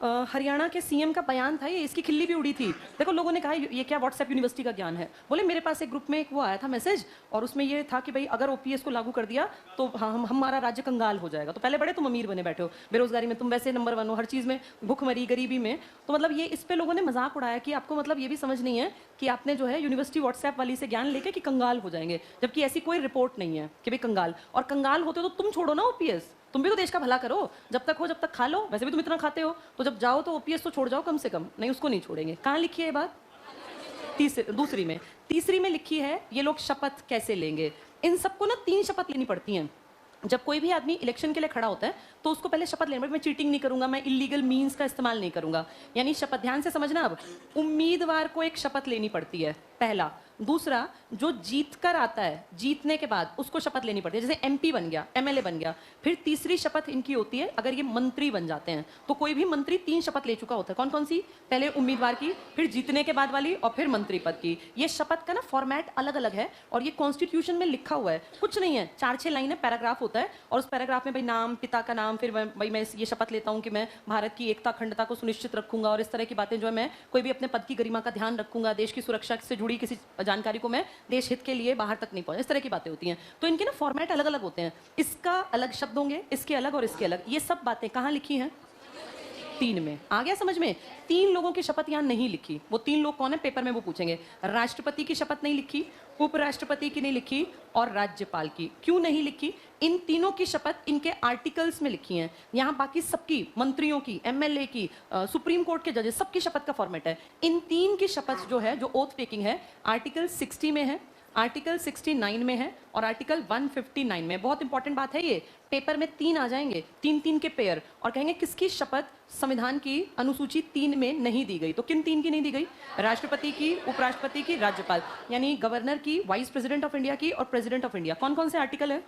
हरियाणा के सीएम का बयान था, ये इसकी खिल्ली भी उड़ी थी। देखो लोगों ने कहा ये क्या व्हाट्सएप यूनिवर्सिटी का ज्ञान है। बोले मेरे पास एक ग्रुप में एक वो आया था मैसेज, और उसमें ये था कि भाई अगर ओपीएस को लागू कर दिया तो हमारा राज्य कंगाल हो जाएगा। तो पहले बड़े तुम अमीर बने बैठे हो, बेरोजगारी में तुम वैसे नंबर 1 हो, हर चीज़ में भूखमरी, गरीबी में। तो मतलब ये इस पे लोगों ने मजाक उड़ाया कि आपको मतलब ये भी समझ नहीं है कि आपने जो है यूनिवर्सिटी व्हाट्सएप वाली से ज्ञान लेके कि कंगाल हो जाएंगे, जबकि ऐसी कोई रिपोर्ट नहीं है कि भाई कंगाल। और कंगाल होते तो तुम छोड़ो ना ओपीएस, तुम भी तो देश का भला करो, जब तक हो जब तक खा लो, वैसे भी तुम इतना खाते हो, तो जब जाओ तो ओपीएस तो छोड़ जाओ कम से कम। नहीं, उसको नहीं छोड़ेंगे। कहाँ लिखी है ये बात, तीसरी में लिखी है ये लोग शपथ कैसे लेंगे। इन सबको ना 3 शपथ लेनी पड़ती हैं। जब कोई भी आदमी इलेक्शन के लिए खड़ा होता है तो उसको पहले शपथ लेना, मैं चीटिंग नहीं करूंगा, मैं इलीगल मीन्स का इस्तेमाल नहीं करूंगा। यानी शपथ, ध्यान से समझना, अब उम्मीदवार को एक शपथ लेनी पड़ती है, पहला। दूसरा, जो जीत कर आता है, जीतने के बाद उसको शपथ लेनी पड़ती है, जैसे एमपी बन गया, एमएलए बन गया। फिर तीसरी शपथ इनकी होती है अगर ये मंत्री बन जाते हैं, तो कोई भी मंत्री 3 शपथ ले चुका होता है। कौन कौन सी? पहले उम्मीदवार की, फिर जीतने के बाद वाली, और फिर मंत्री पद की। ये शपथ का ना फॉर्मेट अलग अलग है और ये कॉन्स्टिट्यूशन में लिखा हुआ है। कुछ नहीं है, 4-6 लाइन है, पैराग्राफ होता है, और उस पैराग्राफ में भाई नाम, पिता का नाम, फिर भाई मैं ये शपथ लेता हूँ कि मैं भारत की एकता अखंडता को सुनिश्चित रखूंगा, और इस तरह की बातें जो है, मैं कोई भी अपने पद की गरिमा का ध्यान रखूंगा, देश की सुरक्षा से जुड़ी किसी जानकारी को मैं देश हित के लिए बाहर तक नहीं पहुंचा, इस तरह की बातें होती हैं। तो इनके ना फॉर्मेट अलग अलग होते हैं, इसका अलग शब्द होंगे, इसके अलग और इसके अलग। ये सब बातें कहाँ लिखी हैं? 3 में। आ गया समझ में? 3 लोगों की शपथ यहाँ नहीं लिखी। वो 3 लोग कौन है पेपर में वो पूछेंगे। राष्ट्रपति की शपथ नहीं लिखी, उपराष्ट्रपति की नहीं लिखी, और राज्यपाल की। क्यों नहीं लिखी? इन तीनों की शपथ इनके आर्टिकल्स में लिखी हैं। यहाँ बाकी सबकी, मंत्रियों की, एमएलए की, सुप्रीम कोर्ट के जजेस, सबकी शपथ का फॉर्मेट है। इन 3 की शपथ जो है, जो ओथ टेकिंग है, आर्टिकल 60 में है, आर्टिकल 69 में है, और आर्टिकल 159 में। बहुत इंपॉर्टेंट बात है ये। पेपर में 3 आ जाएंगे, 3-3 के पेयर, और कहेंगे किसकी शपथ संविधान की अनुसूची 3 में नहीं दी गई। तो किन 3 की नहीं दी गई? राष्ट्रपति की, उपराष्ट्रपति की, राज्यपाल, यानी गवर्नर की, वाइस प्रेसिडेंट ऑफ इंडिया की, और प्रेसिडेंट ऑफ इंडिया। कौन कौन से आर्टिकल है?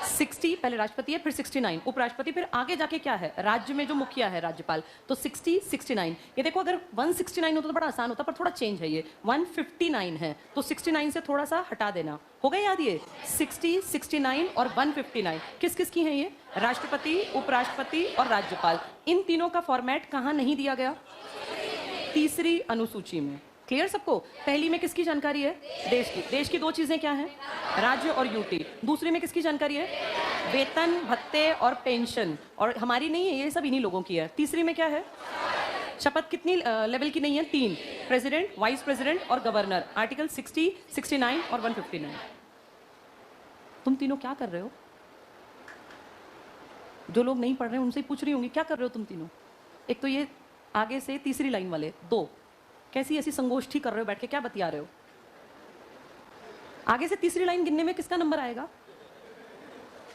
60 पहले राष्ट्रपति है, फिर 69 उपराष्ट्रपति, फिर आगे जाके क्या है? राज्य में जो मुखिया है, राज्यपाल। तो 60, 69। ये देखो, अगर 169 होता तो बड़ा आसान होता, पर थोड़ा चेंज है। ये 159 है, तो 69 से थोड़ा सा हटा देना। हो गया याद? ये 60, 69 और 159 किस किस की हैं? ये राष्ट्रपति, उपराष्ट्रपति और राज्यपाल। इन तीनों का फॉर्मेट कहाँ नहीं दिया गया? तीसरी अनुसूची में। क्लियर सबको? पहली में किसकी जानकारी है? देश की। देश की 2 चीजें क्या हैं? राज्य और यूटी। दूसरी में किसकी जानकारी है? वेतन, भत्ते और पेंशन, और हमारी नहीं है, ये सब इन्हीं लोगों की है। तीसरी में क्या है? शपथ कितनी लेवल की नहीं है? 3, प्रेसिडेंट, वाइस प्रेसिडेंट और गवर्नर। आर्टिकल 60, 69 और 159। तुम तीनों क्या कर रहे हो? जो लोग नहीं पढ़ रहे हैं उनसे ही पूछ रही होंगी, क्या कर रहे हो तुम तीनों? एक तो ये आगे से तीसरी लाइन वाले 2 कैसी ऐसी संगोष्ठी कर रहे हो बैठ के, क्या बतिया रहे हो? आगे से तीसरी लाइन गिनने में किसका नंबर आएगा?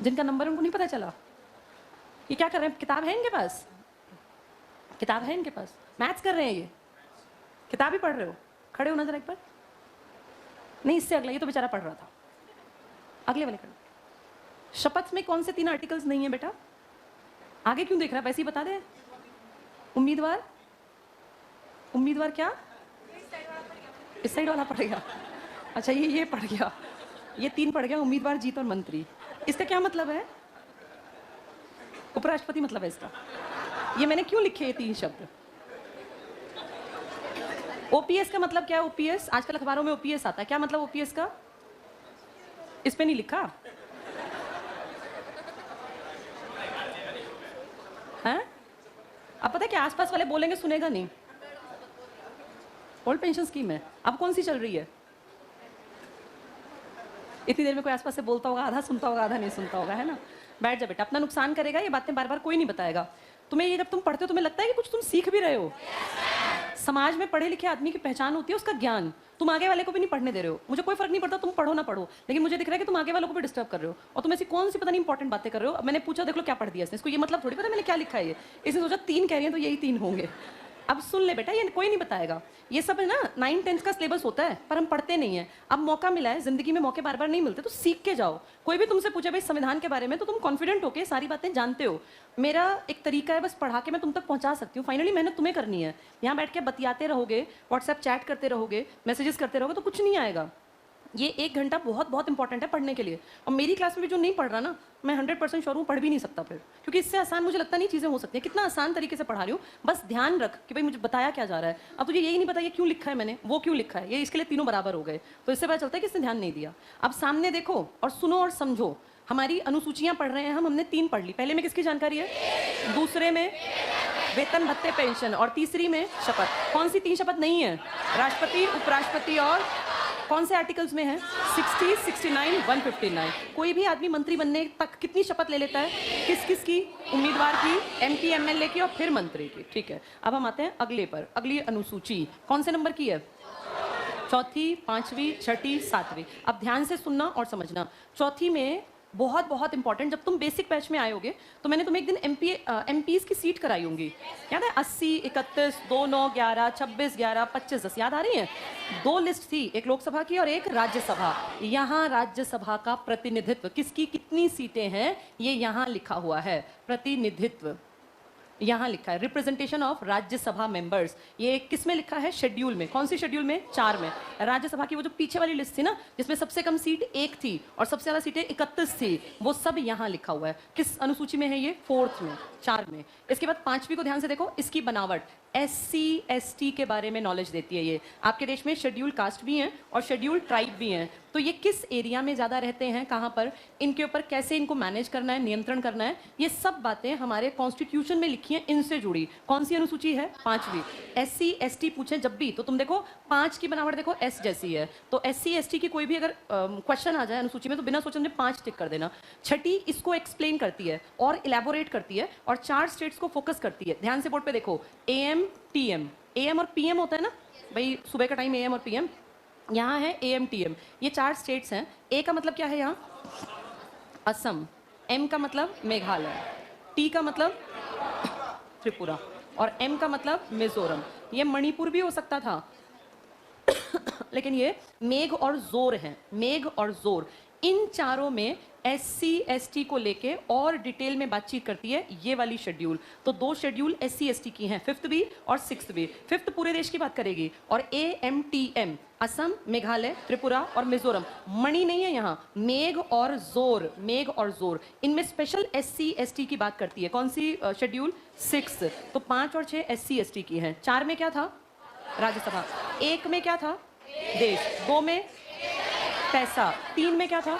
जिनका नंबर उनको नहीं पता चला। ये क्या कर रहे हैं? किताब है इनके पास? किताब है इनके पास? मैथ्स कर रहे हैं ये? किताब ही पढ़ रहे हो? खड़े हो ना जरा एक बार। नहीं, इससे अगला, ये तो बेचारा पढ़ रहा था। अगले वाले खड़े। शपथ में कौन से 3 आर्टिकल्स नहीं है बेटा? आगे क्यों देख रहा है? वैसे ही बता दे। उम्मीदवार, उम्मीदवार क्या? इस साइड वाला पढ़ गया। अच्छा, ये पढ़ गया, ये 3 पढ़ गया, उम्मीदवार, जीत और मंत्री। इसका क्या मतलब है? उपराष्ट्रपति मतलब है इसका। ये मैंने क्यों लिखे ये 3 शब्द? ओपीएस का मतलब क्या है? ओपीएस आजकल अखबारों में ओपीएस आता है, क्या मतलब ओपीएस का? इस पे नहीं लिखा है? अब पता है कि आसपास वाले बोलेंगे, सुनेगा नहीं। ओल्ड पेंशन स्कीम है। अब कौन सी चल रही है? इतनी देर में कोई आसपास से बोलता होगा, आधा सुनता होगा, आधा नहीं सुनता होगा, है ना? बैठ जा बेटा, अपना नुकसान करेगा ये बातें, बार बार कोई नहीं बताएगा तुम्हें। ये जब तुम पढ़ते हो तुम्हें लगता है कि कुछ तुम सीख भी रहे हो। समाज में पढ़े लिखे आदमी की पहचान होती है उसका ज्ञान। तुम आगे वाले को भी नहीं पढ़ने दे रहे हो। मुझे कोई फर्क नहीं पड़ता तुम पढ़ो ना पढ़ो, लेकिन मुझे दिख रहा है कि तुम आगे वालों को भी डिस्टर्ब कर रहे हो, और तुम ऐसी कौन सी पता नहीं इंपॉर्टेंट बातें कर रहे हो। अब मैंने पूछा, देख लो क्या पढ़ दिया इसने, इसको ये मतलब थोड़ी पता मैंने क्या लिखा है। ये इसने सोचा 3 कह रही है तो यही 3 होंगे। अब सुन ले बेटा, ये कोई नहीं बताएगा। ये सब है ना 9-10 का सिलेबस होता है, पर हम पढ़ते नहीं है। अब मौका मिला है, जिंदगी में मौके बार बार नहीं मिलते, तो सीख के जाओ। कोई भी तुमसे पूछे भाई संविधान के बारे में, तो तुम कॉन्फिडेंट होके सारी बातें जानते हो। मेरा एक तरीका है, बस पढ़ा के मैं तुम तक पहुंचा सकती हूँ। फाइनली मेहनत तुम्हें करनी है। यहाँ बैठ के बतियाते रहोगे, व्हाट्सएप चैट करते रहोगे, मैसेजेस करते रहोगे, तो कुछ नहीं आएगा। ये 1 घंटा बहुत बहुत इंपॉर्टेंट है पढ़ने के लिए। और मेरी क्लास में भी जो नहीं पढ़ रहा ना, मैं 100% श्योर हूँ पढ़ भी नहीं सकता फिर, क्योंकि इससे आसान मुझे लगता नहीं चीज़ें हो सकती हैं। कितना आसान तरीके से पढ़ा रही हूँ, बस ध्यान रख कि भाई मुझे बताया क्या जा रहा है। अब तुझे यही नहीं पता ये क्यों लिखा है मैंने, वो क्यों लिखा है, ये इसके लिए तीनों बराबर हो गए, तो इससे पता चलता है कि इसने ध्यान नहीं दिया। अब सामने देखो और सुनो और समझो। हमारी अनुसूचियाँ पढ़ रहे हैं हमने 3 पढ़ ली। पहले में किसकी जानकारी है? दूसरे में वेतन, भत्ते, पेंशन, और तीसरी में शपथ। कौन सी 3 शपथ नहीं है? राष्ट्रपति, उपराष्ट्रपति, और कौन से आर्टिकल्स में है? 60, 69, 159। कोई भी आदमी मंत्री बनने तक कितनी शपथ ले लेता है? किस किस की? उम्मीदवार की, एमपी एमएलए की, और फिर मंत्री की। ठीक है, अब हम आते हैं अगले पर। अगली अनुसूची कौन से नंबर की है? चौथी, 5वीं, 6ठी, 7वीं। अब ध्यान से सुनना और समझना। चौथी में बहुत बहुत इंपॉर्टेंट, जब तुम बेसिक बैच में आए होगे तो मैंने तुम्हें एक दिन एमपीज की सीट कराई होंगी, याद है? 80, 31, 2, 9, 11, 26, 11, 25, 10, याद आ रही है? दो लिस्ट थी, एक लोकसभा की और एक राज्यसभा। यहाँ राज्यसभा का प्रतिनिधित्व, किसकी कितनी सीटें हैं ये यहाँ लिखा हुआ है, प्रतिनिधित्व यहाँ लिखा है, रिप्रेजेंटेशन ऑफ राज्यसभा मेंबर्स। ये किस में लिखा है? शेड्यूल में। कौन सी शेड्यूल में? 4 में। राज्यसभा की वो जो पीछे वाली लिस्ट थी ना, जिसमें सबसे कम सीट 1 थी और सबसे ज्यादा सीटें 31 थी, वो सब यहाँ लिखा हुआ है। किस अनुसूची में है ये? 4th में, 4 में। इसके बाद 5वीं को ध्यान से देखो, इसकी बनावट SC ST के बारे में नॉलेज देती है। ये आपके देश में शेड्यूल कास्ट भी हैं और शेड्यूल ट्राइब भी हैं, तो ये किस एरिया में ज़्यादा रहते हैं, कहाँ पर, इनके ऊपर कैसे इनको मैनेज करना है, नियंत्रण करना है, ये सब बातें हमारे कॉन्स्टिट्यूशन में लिखी हैं, इनसे जुड़ी। कौन सी अनुसूची है? 5वीं। SC ST पूछे जब भी तो तुम देखो 5 की बनावट देखो S जैसी है, तो SC ST की कोई भी अगर क्वेश्चन आ जाए अनुसूची में तो बिना सोचे समझे 5 टिक कर देना। छठी इसको एक्सप्लेन करती है और इलेबोरेट करती है और 4 स्टेट्स को फोकस करती है। ध्यान से बोर्ड पे देखो, AM TM, AM और PM होता है ना भाई, सुबह का टाइम AM और PM, यहाँ है AM TM। ये 4 स्टेट्स हैं। A का मतलब क्या है यहाँ? असम। M का मतलब मेघालय। T का मतलब त्रिपुरा और M का मतलब मिजोरम। ये मणिपुर भी हो सकता था लेकिन ये मेघ और जोर हैं, मेघ और जोर। इन चारों में SC ST को लेके और डिटेल में बातचीत करती है ये वाली शेड्यूल। तो 2 शेड्यूल SC ST की हैं, 5th भी और 6th भी। 5th पूरे देश की बात करेगी और AMTM असम, मेघालय, त्रिपुरा और मिजोरम। मणि नहीं है यहाँ, मेघ और जोर, मेघ और जोर, इनमें स्पेशल SC ST की बात करती है। कौन सी शेड्यूल? 6। तो 5 और 6 SC ST की हैं। 4 में क्या था? राज्यसभा। 1 में क्या था? देश। 2 में पैसा। 3 में क्या था?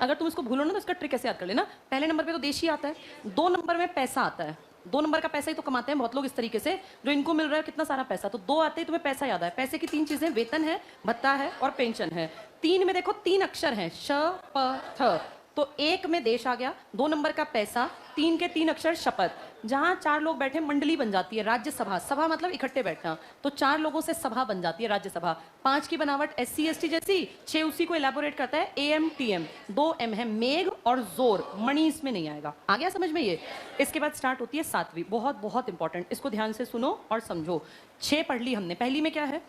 अगर तुम इसको भूलो ना तो इसका ट्रिक कैसे याद कर लेना, पहले नंबर पे तो देश ही आता है, 2 नंबर में पैसा आता है। 2 नंबर का पैसा ही तो कमाते हैं बहुत लोग इस तरीके से, जो इनको मिल रहा है कितना सारा पैसा, तो 2 आते ही तुम्हें पैसा याद है। पैसे की 3 चीजें, वेतन है, भत्ता है और पेंशन है। 3 में देखो 3 अक्षर हैं, श प थ, तो 1 में देश आ गया, 2 नंबर का पैसा, 3 के 3 अक्षर शपथ। जहां 4 लोग बैठे मंडली बन जाती है राज्यसभा। सभा मतलब इकट्ठे बैठना, तो 4 लोगों से सभा बन जाती है राज्यसभा। 5 की बनावट SC ST जैसी, 6 उसी को इलेबोरेट करता है AM TM। 2 M है, मेघ और जोर, मणि इसमें नहीं आएगा। आ गया समझ में ये? इसके बाद स्टार्ट होती है 7वीं, बहुत बहुत इंपॉर्टेंट, इसको ध्यान से सुनो और समझो। 6 पढ़ ली हमने, पहली में क्या है?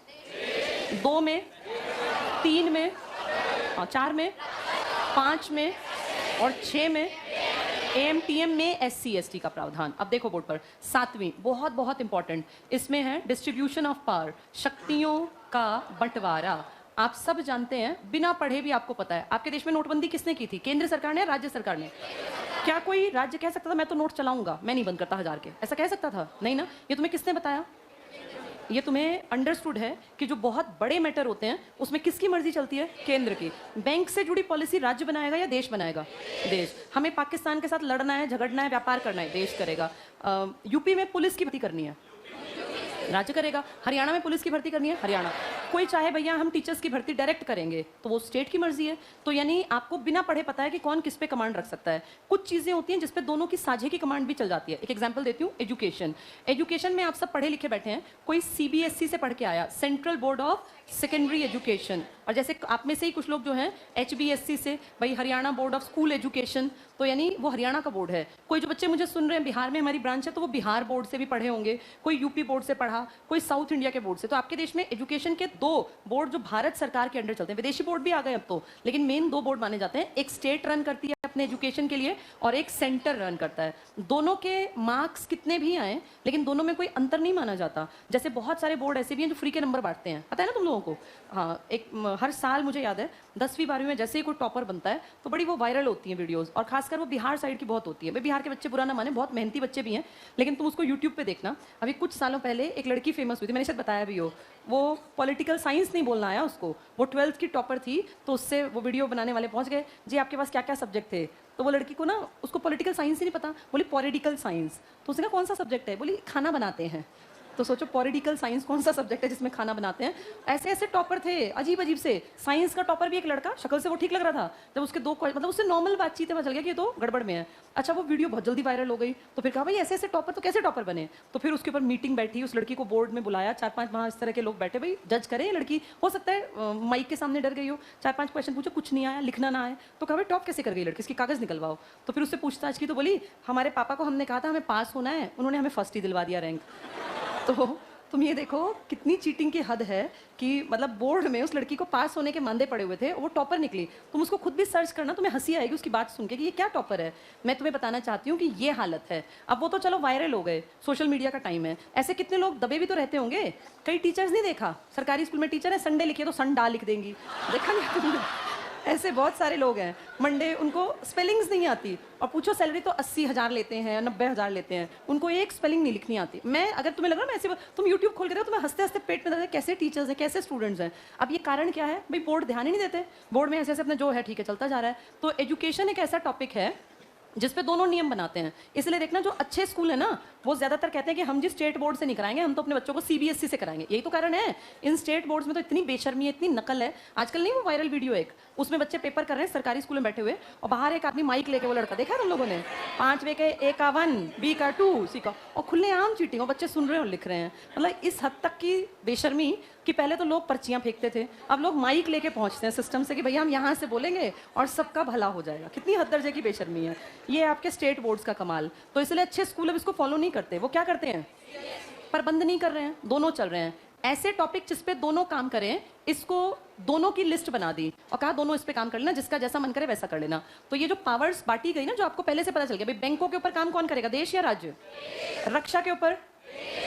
2 में, 3 में, 4 में, 5 में और 6 में AM TM में SC ST का प्रावधान। अब देखो बोर्ड पर 7वीं, बहुत बहुत इंपॉर्टेंट, इसमें है डिस्ट्रीब्यूशन ऑफ पावर, शक्तियों का बंटवारा। आप सब जानते हैं, बिना पढ़े भी आपको पता है, आपके देश में नोटबंदी किसने की थी? केंद्र सरकार ने, राज्य सरकार ने? क्या कोई राज्य कह सकता था मैं तो नोट चलाऊंगा, मैं नहीं बंद करता 1000 के? ऐसा कह सकता था? नहीं ना। ये तुम्हें किसने बताया? ये तुम्हें अंडरस्टूड है कि जो बहुत बड़े मैटर होते हैं उसमें किसकी मर्जी चलती है? केंद्र की। बैंक से जुड़ी पॉलिसी राज्य बनाएगा या देश बनाएगा? देश। हमें पाकिस्तान के साथ लड़ना है, झगड़ना है, व्यापार करना है, देश करेगा। यूपी में पुलिस की भर्ती करनी है, राज्य करेगा। हरियाणा में पुलिस की भर्ती करनी है, हरियाणा। कोई चाहे भैया हम टीचर्स की भर्ती डायरेक्ट करेंगे, तो वो स्टेट की मर्जी है। तो यानी आपको बिना पढ़े पता है कि कौन किस पे कमांड रख सकता है। कुछ चीजें होती हैं जिसपे दोनों की साझे की कमांड भी चल जाती है। एक एग्जांपल देती हूँ, एजुकेशन। एजुकेशन में आप सब पढ़े लिखे बैठे हैं, कोई CBSE से पढ़ के आया, central board of secondary education, और जैसे आप में से ही कुछ लोग जो हैं HBSC से, भाई Haryana board of school education, तो यानी वो हरियाणा का बोर्ड है। कोई जो बच्चे मुझे सुन रहे हैं बिहार में हमारी ब्रांच है, तो वो बिहार बोर्ड से भी पढ़े होंगे, कोई यूपी बोर्ड से पढ़ा, कोई साउथ इंडिया के बोर्ड से। तो आपके देश में एजुकेशन के 2 बोर्ड जो भारत सरकार के अंडर चलते हैं, विदेशी बोर्ड भी आ गए अब तो, लेकिन मेन 2 बोर्ड माने जाते हैं। एक स्टेट रन करती है अपने एजुकेशन के लिए और एक सेंटर रन करता है। दोनों के मार्क्स कितने भी आए लेकिन दोनों में कोई अंतर नहीं माना जाता। जैसे बहुत सारे बोर्ड ऐसे भी हैं जो फ्री के नंबर बांटते हैं, पता है ना तुम लोगों को? हाँ, एक हर साल मुझे याद है 10वीं 12वीं में जैसे ही कोई टॉपर बनता है तो बड़ी वो वायरल होती हैं वीडियोस, और खासकर वो बिहार साइड की बहुत होती है। भाई बिहार के बच्चे बुरा ना माने, बहुत मेहनती बच्चे भी हैं, लेकिन तुम उसको यूट्यूब पे देखना। अभी कुछ सालों पहले एक लड़की फेमस हुई थी, मैंने शायद बताया भी हो, वो पॉलिटिकल साइंस नहीं बोलना आया उसको, वो 12th की टॉपर थी, तो उससे वो वीडियो बनाने वाले पहुंच गए, जी आपके पास क्या क्या सब्जेक्ट थे? तो वो लड़की को ना, उसको पॉलिटिकल साइंस ही नहीं पता, बोली पॉलिटिकल साइंस। तो उसने कहा कौन सा सब्जेक्ट है? बोली खाना बनाते हैं। तो सोचो पॉलिटिकल साइंस कौन सा सब्जेक्ट है जिसमें खाना बनाते हैं। ऐसे ऐसे टॉपर थे अजीब अजीब से। साइंस का टॉपर भी एक लड़का, शक्ल से वो ठीक लग रहा था, जब उसके दो मतलब उससे नॉर्मल बातचीत है, पता चल गया कि ये तो गड़बड़ में है। अच्छा वो वीडियो बहुत जल्दी वायरल हो गई, तो फिर कहा भाई ऐसे ऐसे टॉपर तो कैसे टॉपर बने। तो फिर उसके ऊपर मीटिंग बैठी, उस लड़की को बोर्ड में बुलाया, 4-5 वहाँ इस तरह के लोग बैठे, भाई जज करें लड़की, हो सकता है माइक के सामने डर गई हो, 4-5 क्वेश्चन पूछे, कुछ नहीं आया, लिखना ना आए, तो कहा भाई टॉप कैसे कर गई लड़की, इसकी कागज निकलवाओ। तो फिर उससे पूछताछ की तो बोली हमारे पापा को हमने कहा था हमें पास होना है, उन्होंने हमें फर्स्ट ही दिलवा दिया रैंक। तो तुम ये देखो कितनी चीटिंग की हद है कि मतलब बोर्ड में उस लड़की को पास होने के मांदे पड़े हुए थे, वो टॉपर निकली। तुम उसको खुद भी सर्च करना, तुम्हें हंसी आएगी उसकी बात सुन के कि ये क्या टॉपर है। मैं तुम्हें बताना चाहती हूँ कि ये हालत है। अब वो तो चलो वायरल हो गए, सोशल मीडिया का टाइम है, ऐसे कितने लोग दबे भी तो रहते होंगे। कई टीचर्स नहीं देखा, सरकारी स्कूल में टीचर है, संडे लिखिए तो संडा लिख देंगी, देखा नहीं तुमने? ऐसे बहुत सारे लोग हैं, मंडे उनको स्पेलिंग्स नहीं आती, और पूछो सैलरी तो 80,000 लेते हैं, 90,000 लेते हैं, उनको एक स्पेलिंग नहीं लिखनी आती। मैं अगर तुम्हें लग रहा है मैं ऐसे, तुम यूट्यूब खोल के रहे हो, तुम्हें हंसते हंसते पेट में दर्द है, कैसे टीचर्स हैं, कैसे स्टूडेंट्स हैं। अब ये कारण क्या है भाई, बोर्ड ध्यान ही नहीं देते, बोर्ड में ऐसे ऐसे अपने जो है ठीक है चलता जा रहा है। तो एजुकेशन एक ऐसा टॉपिक है जिस पे दोनों नियम बनाते हैं। इसलिए देखना जो अच्छे स्कूल है ना, वो ज्यादातर कहते हैं कि हम जिस स्टेट बोर्ड से नहीं कराएंगे, हम तो अपने बच्चों को सीबीएसई से कराएंगे। यही तो कारण है। इन स्टेट बोर्ड्स में तो इतनी बेशर्मी है, इतनी नकल है। आजकल नहीं वो वायरल वीडियो एक, उसमें बच्चे पेपर कर रहे हैं सरकारी स्कूल में बैठे हुए, और बाहर एक आदमी माइक लेके, वो लड़का देखा है तुम लोगों ने, 5 के ए का 1, बी का 2, सी का, और खुले आम चीटिंग, और बच्चे सुन रहे हैं और लिख रहे हैं। मतलब इस हद तक की बेशर्मी कि पहले तो लोग पर्चियां फेंकते थे, अब लोग माइक लेके पहुंचते हैं सिस्टम से कि भैया हम यहाँ से बोलेंगे और सबका भला हो जाएगा। कितनी हद दर्जे की बेशर्मी है ये, आपके स्टेट बोर्ड्स का कमाल। तो इसलिए अच्छे स्कूल अब इसको फॉलो नहीं करते। वो क्या करते हैं, प्रबंध नहीं कर रहे हैं, दोनों चल रहे हैं। ऐसे टॉपिक जिस पे दोनों काम करें, इसको दोनों की लिस्ट बना दी और कहा दोनों इस पे काम कर लेना, जिसका जैसा मन करे वैसा कर लेना। तो ये जो पावर्स बांटी गई ना, जो आपको पहले से पता चल गया, भाई बैंकों के ऊपर काम कौन करेगा, देश या राज्य। रक्षा के ऊपर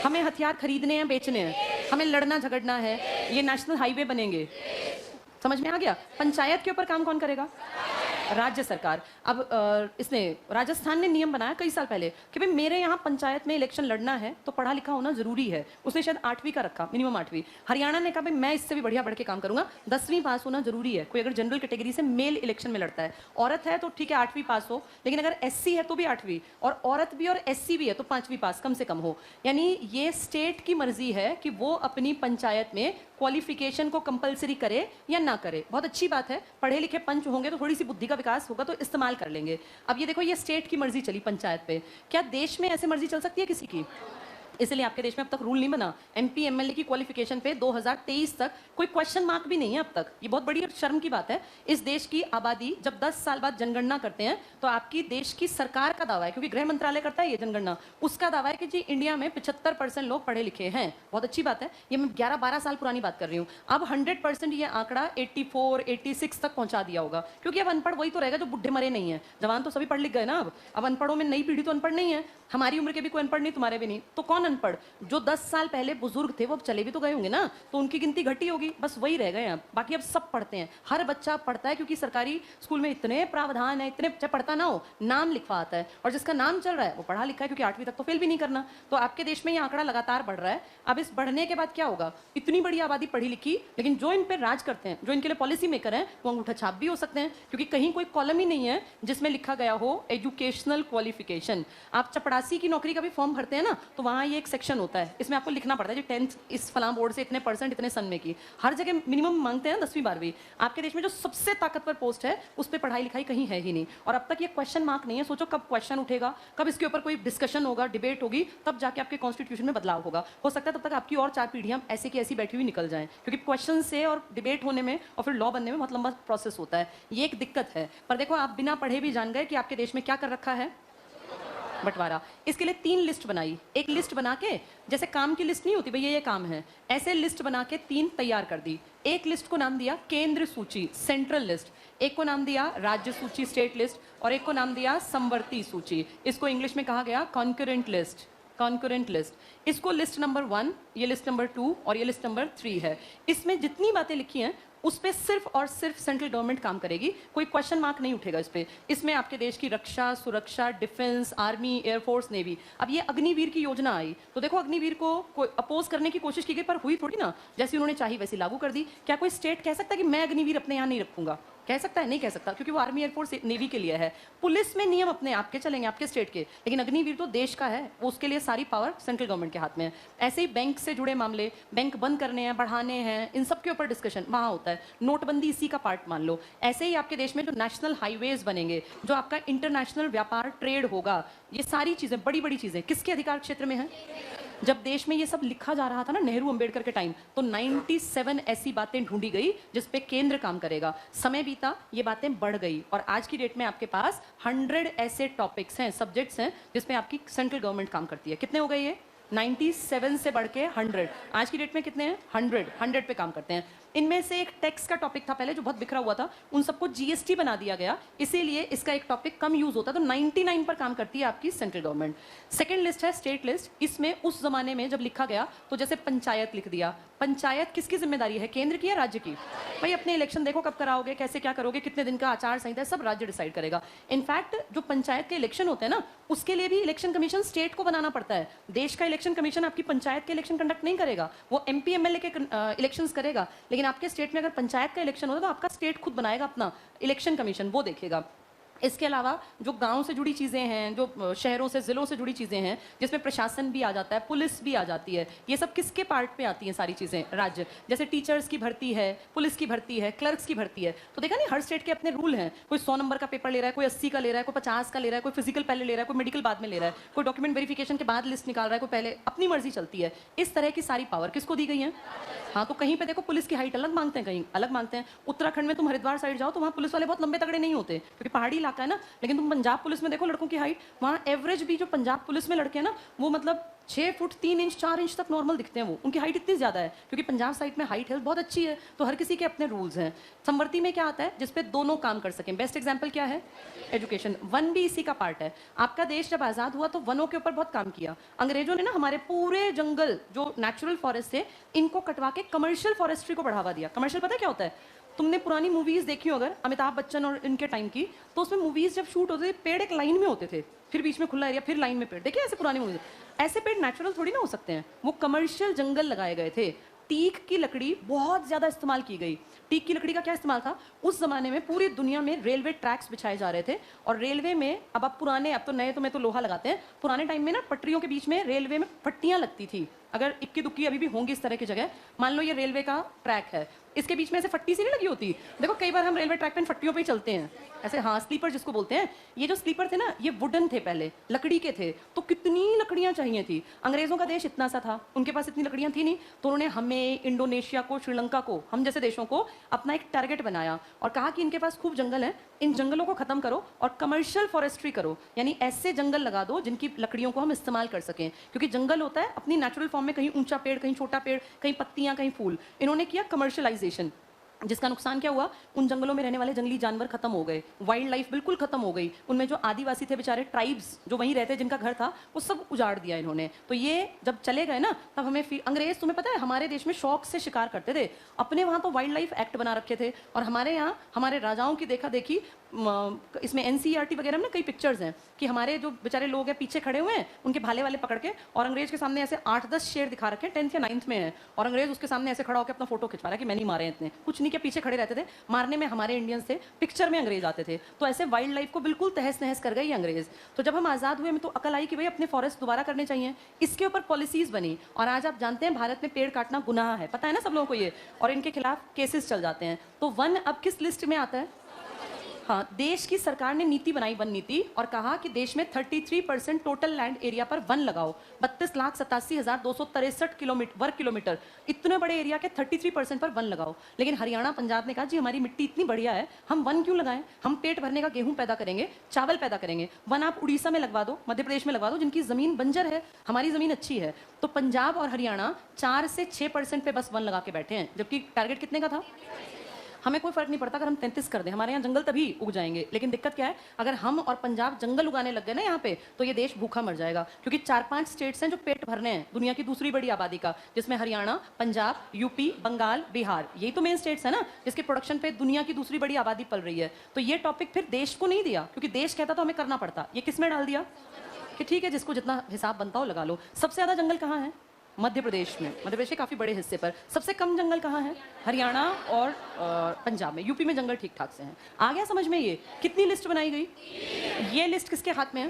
हमें हथियार खरीदने हैं, बेचने हैं, हमें लड़ना झगड़ना है, ये नेशनल हाईवे बनेंगे, समझ में आ गया। पंचायत के ऊपर काम कौन करेगा, राज्य सरकार। अब इसने राजस्थान ने नियम बनाया कई साल पहले कि भाई मेरे यहाँ पंचायत में इलेक्शन लड़ना है तो पढ़ा लिखा होना जरूरी है। उसने शायद 8वीं का रखा, मिनिमम 8वीं। हरियाणा ने कहा भाई मैं इससे भी बढ़िया बढ़ के काम करूंगा, 10वीं पास होना जरूरी है। कोई अगर जनरल कैटेगरी से मेल इलेक्शन में लड़ता है, औरत है तो ठीक है 8वीं पास हो, लेकिन अगर SC है तो भी 8वीं, और औरत भी और SC भी है तो 5वीं पास कम से कम हो। यानी ये स्टेट की मर्जी है कि वो अपनी पंचायत में क्वालिफिकेशन को कंपलसरी करे या ना करे। बहुत अच्छी बात है, पढ़े लिखे पंच होंगे तो थोड़ी सी बुद्धि का विकास होगा तो इस्तेमाल कर लेंगे। अब ये देखो, ये स्टेट की मर्जी चली पंचायत पे, क्या देश में ऐसे मर्जी चल सकती है किसी की? इसलिए आपके देश में अब तक रूल नहीं बना MP MLA की क्वालिफिकेशन पे 2023 तक कोई क्वेश्चन मार्क भी नहीं है अब तक। ये बहुत बड़ी शर्म की बात है। इस देश की आबादी जब 10 साल बाद जनगणना करते हैं तो आपकी देश की सरकार का दावा है, क्योंकि गृह मंत्रालय करता है ये जनगणना, उसका दावा है कि जी इंडिया में 75% लोग पढ़े लिखे हैं। बहुत अच्छी बात है। ये मैं 11-12 साल पुरानी बात कर रही हूँ। अब 100% ये आंकड़ा 84-86 तक पहुंचा दिया होगा, क्योंकि अब अनपढ़ वही तो रहेगा जो बुढ़े मरे नहीं है। जवान तो सभी पढ़ लिख गए ना। अब अनपढ़ों में नई पीढ़ी तो अनपढ़ नहीं है, हमारी उम्र के भी कोई अनपढ़ नहीं, तुम्हारे भी नहीं, तो कौन अनपढ़? जो 10 साल पहले बुजुर्ग थे वो अब चले भी तो गए होंगे ना, तो उनकी गिनती घटी होगी, बस वही रह गए। अब बाकी अब सब पढ़ते हैं, हर बच्चा पढ़ता है, क्योंकि सरकारी स्कूल में इतने प्रावधान है, इतने चाहे पढ़ता ना हो, नाम लिखवा आता है, और जिसका नाम चल रहा है वो पढ़ा लिखा है, क्योंकि 8वीं तक तो फेल भी नहीं करना। तो आपके देश में ये आंकड़ा लगातार बढ़ रहा है। अब इस बढ़ने के बाद क्या होगा, इतनी बड़ी आबादी पढ़ी लिखी, लेकिन जो इन पर राज करते हैं, जो इनके लिए पॉलिसी मेकर हैं, वो अंगूठा छाप भी हो सकते हैं, क्योंकि कहीं कोई कॉलम ही नहीं है जिसमें लिखा गया हो एजुकेशनल क्वालिफिकेशन। आप चपड़ासी की नौकरी का भी फॉर्म भरते हैं ना, तो वहाँ ये एक सेक्शन होता है, इसमें आपको लिखना पड़ता है जी 10th इस फलां बोर्ड से इतने % इतने सन में की। हर जगह मिनिमम मांगते हैं 10वीं 12वीं। आपके देश में जो सबसे ताकतवर पोस्ट है उस पर पढ़ाई लिखाई कहीं है ही नहीं, और अब तक ये क्वेश्चन मार्क नहीं है। सोचो कब क्वेश्चन उठेगा, कब इसके ऊपर कोई डिस्कशन होगा, डिबेट होगी, तब जाके आपके कॉन्स्टिट्यूशन में बदलाव होगा। हो सकता है तब तक आपकी और 4 पीढ़ियां ऐसे की ऐसी बैठी हुई निकल जाएं, क्योंकि क्वेश्चन से और डिबेट होने में और फिर लॉ बनने में बहुत लंबा प्रोसेस होता है। ये एक दिक्कत है। पर देखो, आप बिना पढ़े भी जान गए कि आपके देश में क्या कर रखा है, बंटवारा। इसके लिए 3 लिस्ट बनाई। एक लिस्ट बना के, जैसे काम की लिस्ट नहीं होती भैया ये काम है, ऐसे लिस्ट बना के 3 तैयार कर दी। एक लिस्ट को नाम दिया केंद्र सूची, सेंट्रल लिस्ट, एक को नाम दिया राज्य सूची, स्टेट लिस्ट, और एक को नाम दिया समवर्ती सूची। इसको इंग्लिश में कहा गया कॉन्करेंट लिस्ट। कॉन्करेंट लिस्ट, इसको लिस्ट नंबर 1, ये लिस्ट नंबर 2 और ये लिस्ट नंबर 3 है। इसमें जितनी बातें लिखी हैं उस पे सिर्फ और सिर्फ सेंट्रल गवर्नमेंट काम करेगी, कोई क्वेश्चन मार्क नहीं उठेगा इस पे। इसमें आपके देश की रक्षा, सुरक्षा, डिफेंस, आर्मी, एयरफोर्स, नेवी। अब ये अग्निवीर की योजना आई तो देखो, अग्निवीर को अपोज करने की कोशिश की गई, पर हुई थोड़ी ना, जैसी उन्होंने चाही वैसी लागू कर दी। क्या कोई स्टेट कह सकता है कि मैं अग्निवीर अपने यहाँ नहीं रखूंगा? कह सकता है? नहीं कह सकता, क्योंकि वो आर्मी, एयरफोर्स, नेवी के लिए है। पुलिस में नियम अपने आपके चलेंगे, आपके स्टेट के, लेकिन अग्निवीर तो देश का है, वो उसके लिए सारी पावर सेंट्रल गवर्नमेंट के हाथ में है। ऐसे ही बैंक से जुड़े मामले, बैंक बंद करने हैं, बढ़ाने हैं, इन सब के ऊपर डिस्कशन वहाँ होता है। नोटबंदी इसी का पार्ट मान लो। ऐसे ही आपके देश में जो नेशनल हाईवेज बनेंगे, जो आपका इंटरनेशनल व्यापार, ट्रेड होगा, ये सारी चीज़ें, बड़ी बड़ी चीज़ें किसके अधिकार क्षेत्र में है? जब देश में ये सब लिखा जा रहा था ना नेहरू अंबेडकर के टाइम, तो 97 ऐसी बातें ढूंढी गई जिस पे केंद्र काम करेगा। समय बीता, ये बातें बढ़ गई, और आज की डेट में आपके पास 100 ऐसे टॉपिक्स हैं, सब्जेक्ट्स हैं, जिसमें आपकी सेंट्रल गवर्नमेंट काम करती है। कितने हो गए ये? 97 से बढ़ के 100। आज की डेट में कितने हैं? 100 पे काम करते हैं। इनमें से एक टैक्स का टॉपिक था पहले जो बहुत बिखरा हुआ था, उन सबको जीएसटी बना दिया गया, इसीलिए इसका एक टॉपिक कम यूज होता है। तो 99 पर काम करती है आपकी सेंट्रल गवर्नमेंट। सेकंड लिस्ट है स्टेट लिस्ट। इसमें उस जमाने में जब लिखा गया तो जैसे पंचायत लिख दिया। पंचायत किसकी जिम्मेदारी है? केंद्र की या राज्य की? भाई अपने इलेक्शन देखो कब कराओगे, कैसे क्या करोगे, कितने दिन का आचार संहिता है, सब राज्य डिसाइड करेगा। इनफैक्ट जो पंचायत के इलेक्शन होते हैं ना, उसके लिए भी इलेक्शन कमीशन स्टेट को बनाना पड़ता है। देश का इलेक्शन कमीशन आपकी पंचायत के इलेक्शन कंडक्ट नहीं करेगा, वो एमपी एमएलए के इलेक्शंस करेगा। लेकिन आपके स्टेट में अगर पंचायत का इलेक्शन होता है तो आपका स्टेट खुद बनाएगा अपना इलेक्शन कमीशन, वो देखेगा। इसके अलावा जो गांव से जुड़ी चीज़ें हैं, जो शहरों से, ज़िलों से जुड़ी चीज़ें हैं, जिसमें प्रशासन भी आ जाता है, पुलिस भी आ जाती है, ये सब किसके पार्ट पे आती हैं सारी चीज़ें? राज्य। जैसे टीचर्स की भर्ती है, पुलिस की भर्ती है, क्लर्क्स की भर्ती है। तो देखा नहीं, हर स्टेट के अपने रूल हैं। कोई 100 नंबर का पेपर ले रहा है, कोई 80 का ले रहा है, कोई 50 का ले रहा है, कोई फिजिकल पहले ले रहा है, कोई मेडिकल बाद में ले रहा है, कोई डॉक्यूमेंट वेरिफिकेशन के बाद लिस्ट निकाल रहा है, कोई पहले, अपनी मर्जी चलती है। इस तरह की सारी पावर किसको दी गई है? हाँ, तो कहीं पे देखो पुलिस की हाइट अलग मांगते हैं, कहीं अलग मांगते हैं। उत्तराखंड में तुम हरिद्वार साइड जाओ तो वहाँ पुलिस वाले बहुत लंबे तगड़े नहीं होते, क्योंकि पहाड़ी इलाका है ना। लेकिन तुम पंजाब पुलिस में देखो लड़कों की हाइट, वहाँ एवरेज भी जो पंजाब पुलिस में लड़के हैं ना, वो मतलब 6 फुट 3 इंच 4 इंच तक नॉर्मल दिखते हैं। वो उनकी हाइट इतनी ज़्यादा है, क्योंकि पंजाब साइड में हाइट हेल्थ बहुत अच्छी है। तो हर किसी के अपने रूल्स हैं। संवर्ती में क्या आता है? जिसपे दोनों काम कर सकें। बेस्ट एग्जाम्पल क्या है? एजुकेशन। वन भी इसी का पार्ट है। आपका देश जब आज़ाद हुआ तो वनों के ऊपर बहुत काम किया। अंग्रेजों ने ना हमारे पूरे जंगल जो नेचुरल फॉरेस्ट थे, इनको कटवा के कमर्शियल फॉरेस्ट्री को बढ़ावा दिया। कमर्शियल पता है क्या होता है? तुमने पुरानी मूवीज देखी हो अगर, अमिताभ बच्चन और इनके टाइम की, तो उसमें मूवीज जब शूट होते थे, पेड़ एक लाइन में होते थे, फिर बीच में खुला एरिया, फिर लाइन में पेड़। देखिए ऐसे पुरानी मूवीज। ऐसे पेड़ नेचुरल थोड़ी ना हो सकते हैं, वो कमर्शियल जंगल लगाए गए थे। टीक की लकड़ी बहुत ज्यादा इस्तेमाल की गई। टीक की लकड़ी का क्या इस्तेमाल था? उस जमाने में पूरी दुनिया में रेलवे ट्रैक्स बिछाए जा रहे थे, और रेलवे में, अब आप पुराने, अब तो नए तो मैं तो लोहा लगाते हैं, पुराने टाइम में ना पटरियों के बीच में रेलवे में पट्टियां लगती थी। अगर इक्की दुक्की अभी भी होंगी इस तरह की जगह, मान लो ये रेलवे का ट्रैक है, इसके बीच में ऐसे फट्टी सी नहीं लगी होती। देखो कई बार हम रेलवे ट्रैक पे फट्टियों पे ही चलते हैं ऐसे, हाँ, स्लीपर जिसको बोलते हैं। ये जो स्लीपर थे ना, ये वुडन थे पहले, लकड़ी के थे। तो कितनी लकड़ियां चाहिए थी? अंग्रेजों का देश इतना सा था, उनके पास इतनी लकड़ियां थी नहीं, तो उन्होंने हमें, इंडोनेशिया को, श्रीलंका को, हम जैसे देशों को अपना एक टारगेट बनाया और कहा कि इनके पास खूब जंगल है, इन जंगलों को खत्म करो और कमर्शियल फॉरेस्ट्री करो, यानी ऐसे जंगल लगा दो जिनकी लकड़ियों को हम इस्तेमाल कर सकें। क्योंकि जंगल होता है अपनी नेचुरल फॉर्म में, कहीं ऊंचा पेड़, कहीं छोटा पेड़, कहीं पत्तियां, कहीं फूल। इन्होंने किया कमर्शियलाइजेशन, जिसका नुकसान क्या हुआ? उन जंगलों में रहने वाले जंगली जानवर खत्म हो गए, वाइल्ड लाइफ बिल्कुल खत्म हो गई। उनमें जो आदिवासी थे बेचारे, ट्राइब्स जो वहीं रहते, जिनका घर था, वो सब उजाड़ दिया इन्होंने। तो ये जब चले गए ना, तब हमें अंग्रेज, तुम्हें पता है, हमारे देश में शौक से शिकार करते थे। अपने वहाँ तो वाइल्ड लाइफ एक्ट बना रखे थे, और हमारे यहाँ हमारे राजाओं की देखा देखी, इसमें एनसीईआरटी वगैरह में कई पिक्चर्स हैं कि हमारे जो बेचारे लोग हैं पीछे खड़े हुए हैं, उनके भाले वाले पकड़ के, और अंग्रेज के सामने ऐसे 8-10 शेर दिखा रखे हैं, 10th या 9th में है, और अंग्रेज उसके सामने ऐसे खड़ा होकर अपना फोटो खिंचवा रहा है कि मैंने मारे हैं इतने। कुछ नहीं, के पीछे खड़े रहते थे, मारने में हमारे इंडियंस थे, पिक्चर में अंग्रेज आते थे। तो ऐसे वाइल्ड लाइफ को बिल्कुल तहस नहस कर गए ये अंग्रेज। तो जब हम आज़ाद हुए, में तो अकल आई कि भाई अपने फॉरेस्ट दोबारा करने चाहिए, इसके ऊपर पॉलिसीज बनी। और आज आप जानते हैं भारत में पेड़ काटना गुनाह है, पता है ना सब लोगों को ये, और इनके खिलाफ केसेस चल जाते हैं। तो वन अब किस लिस्ट में आता है? हाँ, देश की सरकार ने नीति बनाई, वन नीति, और कहा कि देश में 33% टोटल लैंड एरिया पर वन लगाओ। 32,87,263 वर्ग किलोमीटर, इतने बड़े एरिया के 33% पर वन लगाओ। लेकिन हरियाणा, पंजाब ने कहा जी हमारी मिट्टी इतनी बढ़िया है, हम वन क्यों लगाएं? हम पेट भरने का गेहूं पैदा करेंगे, चावल पैदा करेंगे। वन आप उड़ीसा में लगवा दो, मध्य प्रदेश में लगवा दो, जिनकी जमीन बंजर है, हमारी जमीन अच्छी है। तो पंजाब और हरियाणा 4 से 6% पे बस वन लगा के बैठे हैं, जबकि टारगेट कितने का था? हमें कोई फर्क नहीं पड़ता अगर हम 33 कर दें, हमारे यहाँ जंगल तभी उग जाएंगे। लेकिन दिक्कत क्या है? अगर हम और पंजाब जंगल उगाने लग गए ना यहाँ पे, तो ये देश भूखा मर जाएगा। क्योंकि 4-5 स्टेट्स हैं जो पेट भरने हैं दुनिया की दूसरी बड़ी आबादी का, जिसमें हरियाणा, पंजाब, यूपी, बंगाल, बिहार, यही तो मेन स्टेट्स है ना, जिसके प्रोडक्शन पे दुनिया की दूसरी बड़ी आबादी पल रही है। तो ये टॉपिक फिर देश को नहीं दिया, क्योंकि देश कहता तो हमें करना पड़ता। ये किस में डाल दिया कि ठीक है जिसको जितना हिसाब बनता हो लगा लो। सबसे ज्यादा जंगल कहाँ है? मध्य प्रदेश में, मध्य प्रदेश के काफ़ी बड़े हिस्से पर। सबसे कम जंगल कहाँ है? हरियाणा और पंजाब में। यूपी में जंगल ठीक ठाक से हैं। आ गया समझ में? ये कितनी लिस्ट बनाई गई? ये लिस्ट किसके हाथ में है?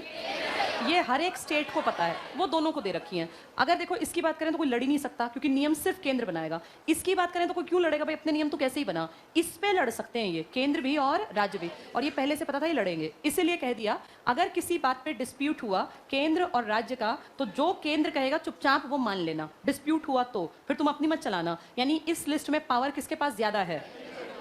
ये हर एक स्टेट को पता है, वो दोनों को दे रखी हैं। अगर देखो इसकी बात करें तो कोई लड़ ही नहीं सकता, क्योंकि नियम सिर्फ केंद्र बनाएगा। इसकी बात करें तो कोई क्यों लड़ेगा भाई, अपने नियम तो कैसे ही बना। इस पे लड़ सकते हैं ये, केंद्र भी और राज्य भी, और ये पहले से पता था ये लड़ेंगे, इसीलिए कह दिया अगर किसी बात पे डिस्प्यूट हुआ केंद्र और राज्य का, तो जो केंद्र कहेगा चुपचाप वो मान लेना। डिस्प्यूट हुआ तो फिर तुम अपनी मत चलाना। यानी इस लिस्ट में पावर किसके पास ज्यादा है?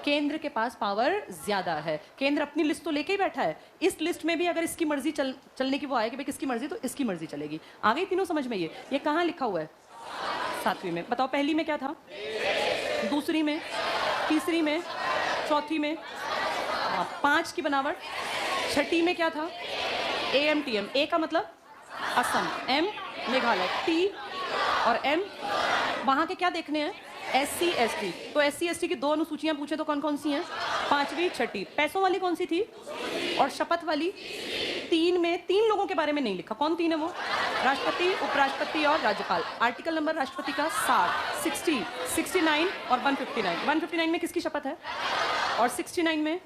केंद्र के पास पावर ज्यादा है। केंद्र अपनी लिस्ट तो लेके ही बैठा है। इस लिस्ट में भी अगर इसकी मर्जी चलने की वो आए कि भाई किसकी मर्जी, तो इसकी मर्जी चलेगी। आ गई तीनों समझ में? ये कहाँ लिखा हुआ है? 7वीं में। बताओ पहली में क्या था? दूसरी में, तीसरी में, चौथी में 5 की बनावट। छठी में क्या था? AMTM। ए का मतलब असम, M मेघालय, T और M वहां के क्या देखने हैं? SC ST। तो SC ST की 2 अनुसूचियां पूछे तो कौन कौन सी हैं? 5वीं, 6ठी। पैसों वाली कौन सी थी? और शपथ वाली? 3 में 3 लोगों के बारे में नहीं लिखा। कौन 3 है वो? राष्ट्रपति, उपराष्ट्रपति और राज्यपाल। आर्टिकल नंबर राष्ट्रपति का 60, 60, 69 और 159। 159 में किसकी शपथ है? और 69 में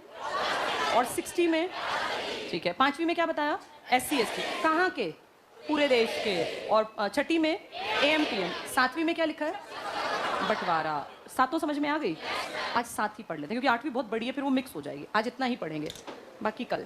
और 60 में, ठीक है। 5वीं में क्या बताया? SC ST। कहाँ के? पूरे देश के। और छठी में AMTM। 7वीं में क्या लिखा है? बंटवारा। 7 समझ में आ गई? आज 7 ही पढ़ लेते हैं, क्योंकि 8वीं बहुत बड़ी है, फिर वो मिक्स हो जाएगी। आज इतना ही पढ़ेंगे, बाकी कल।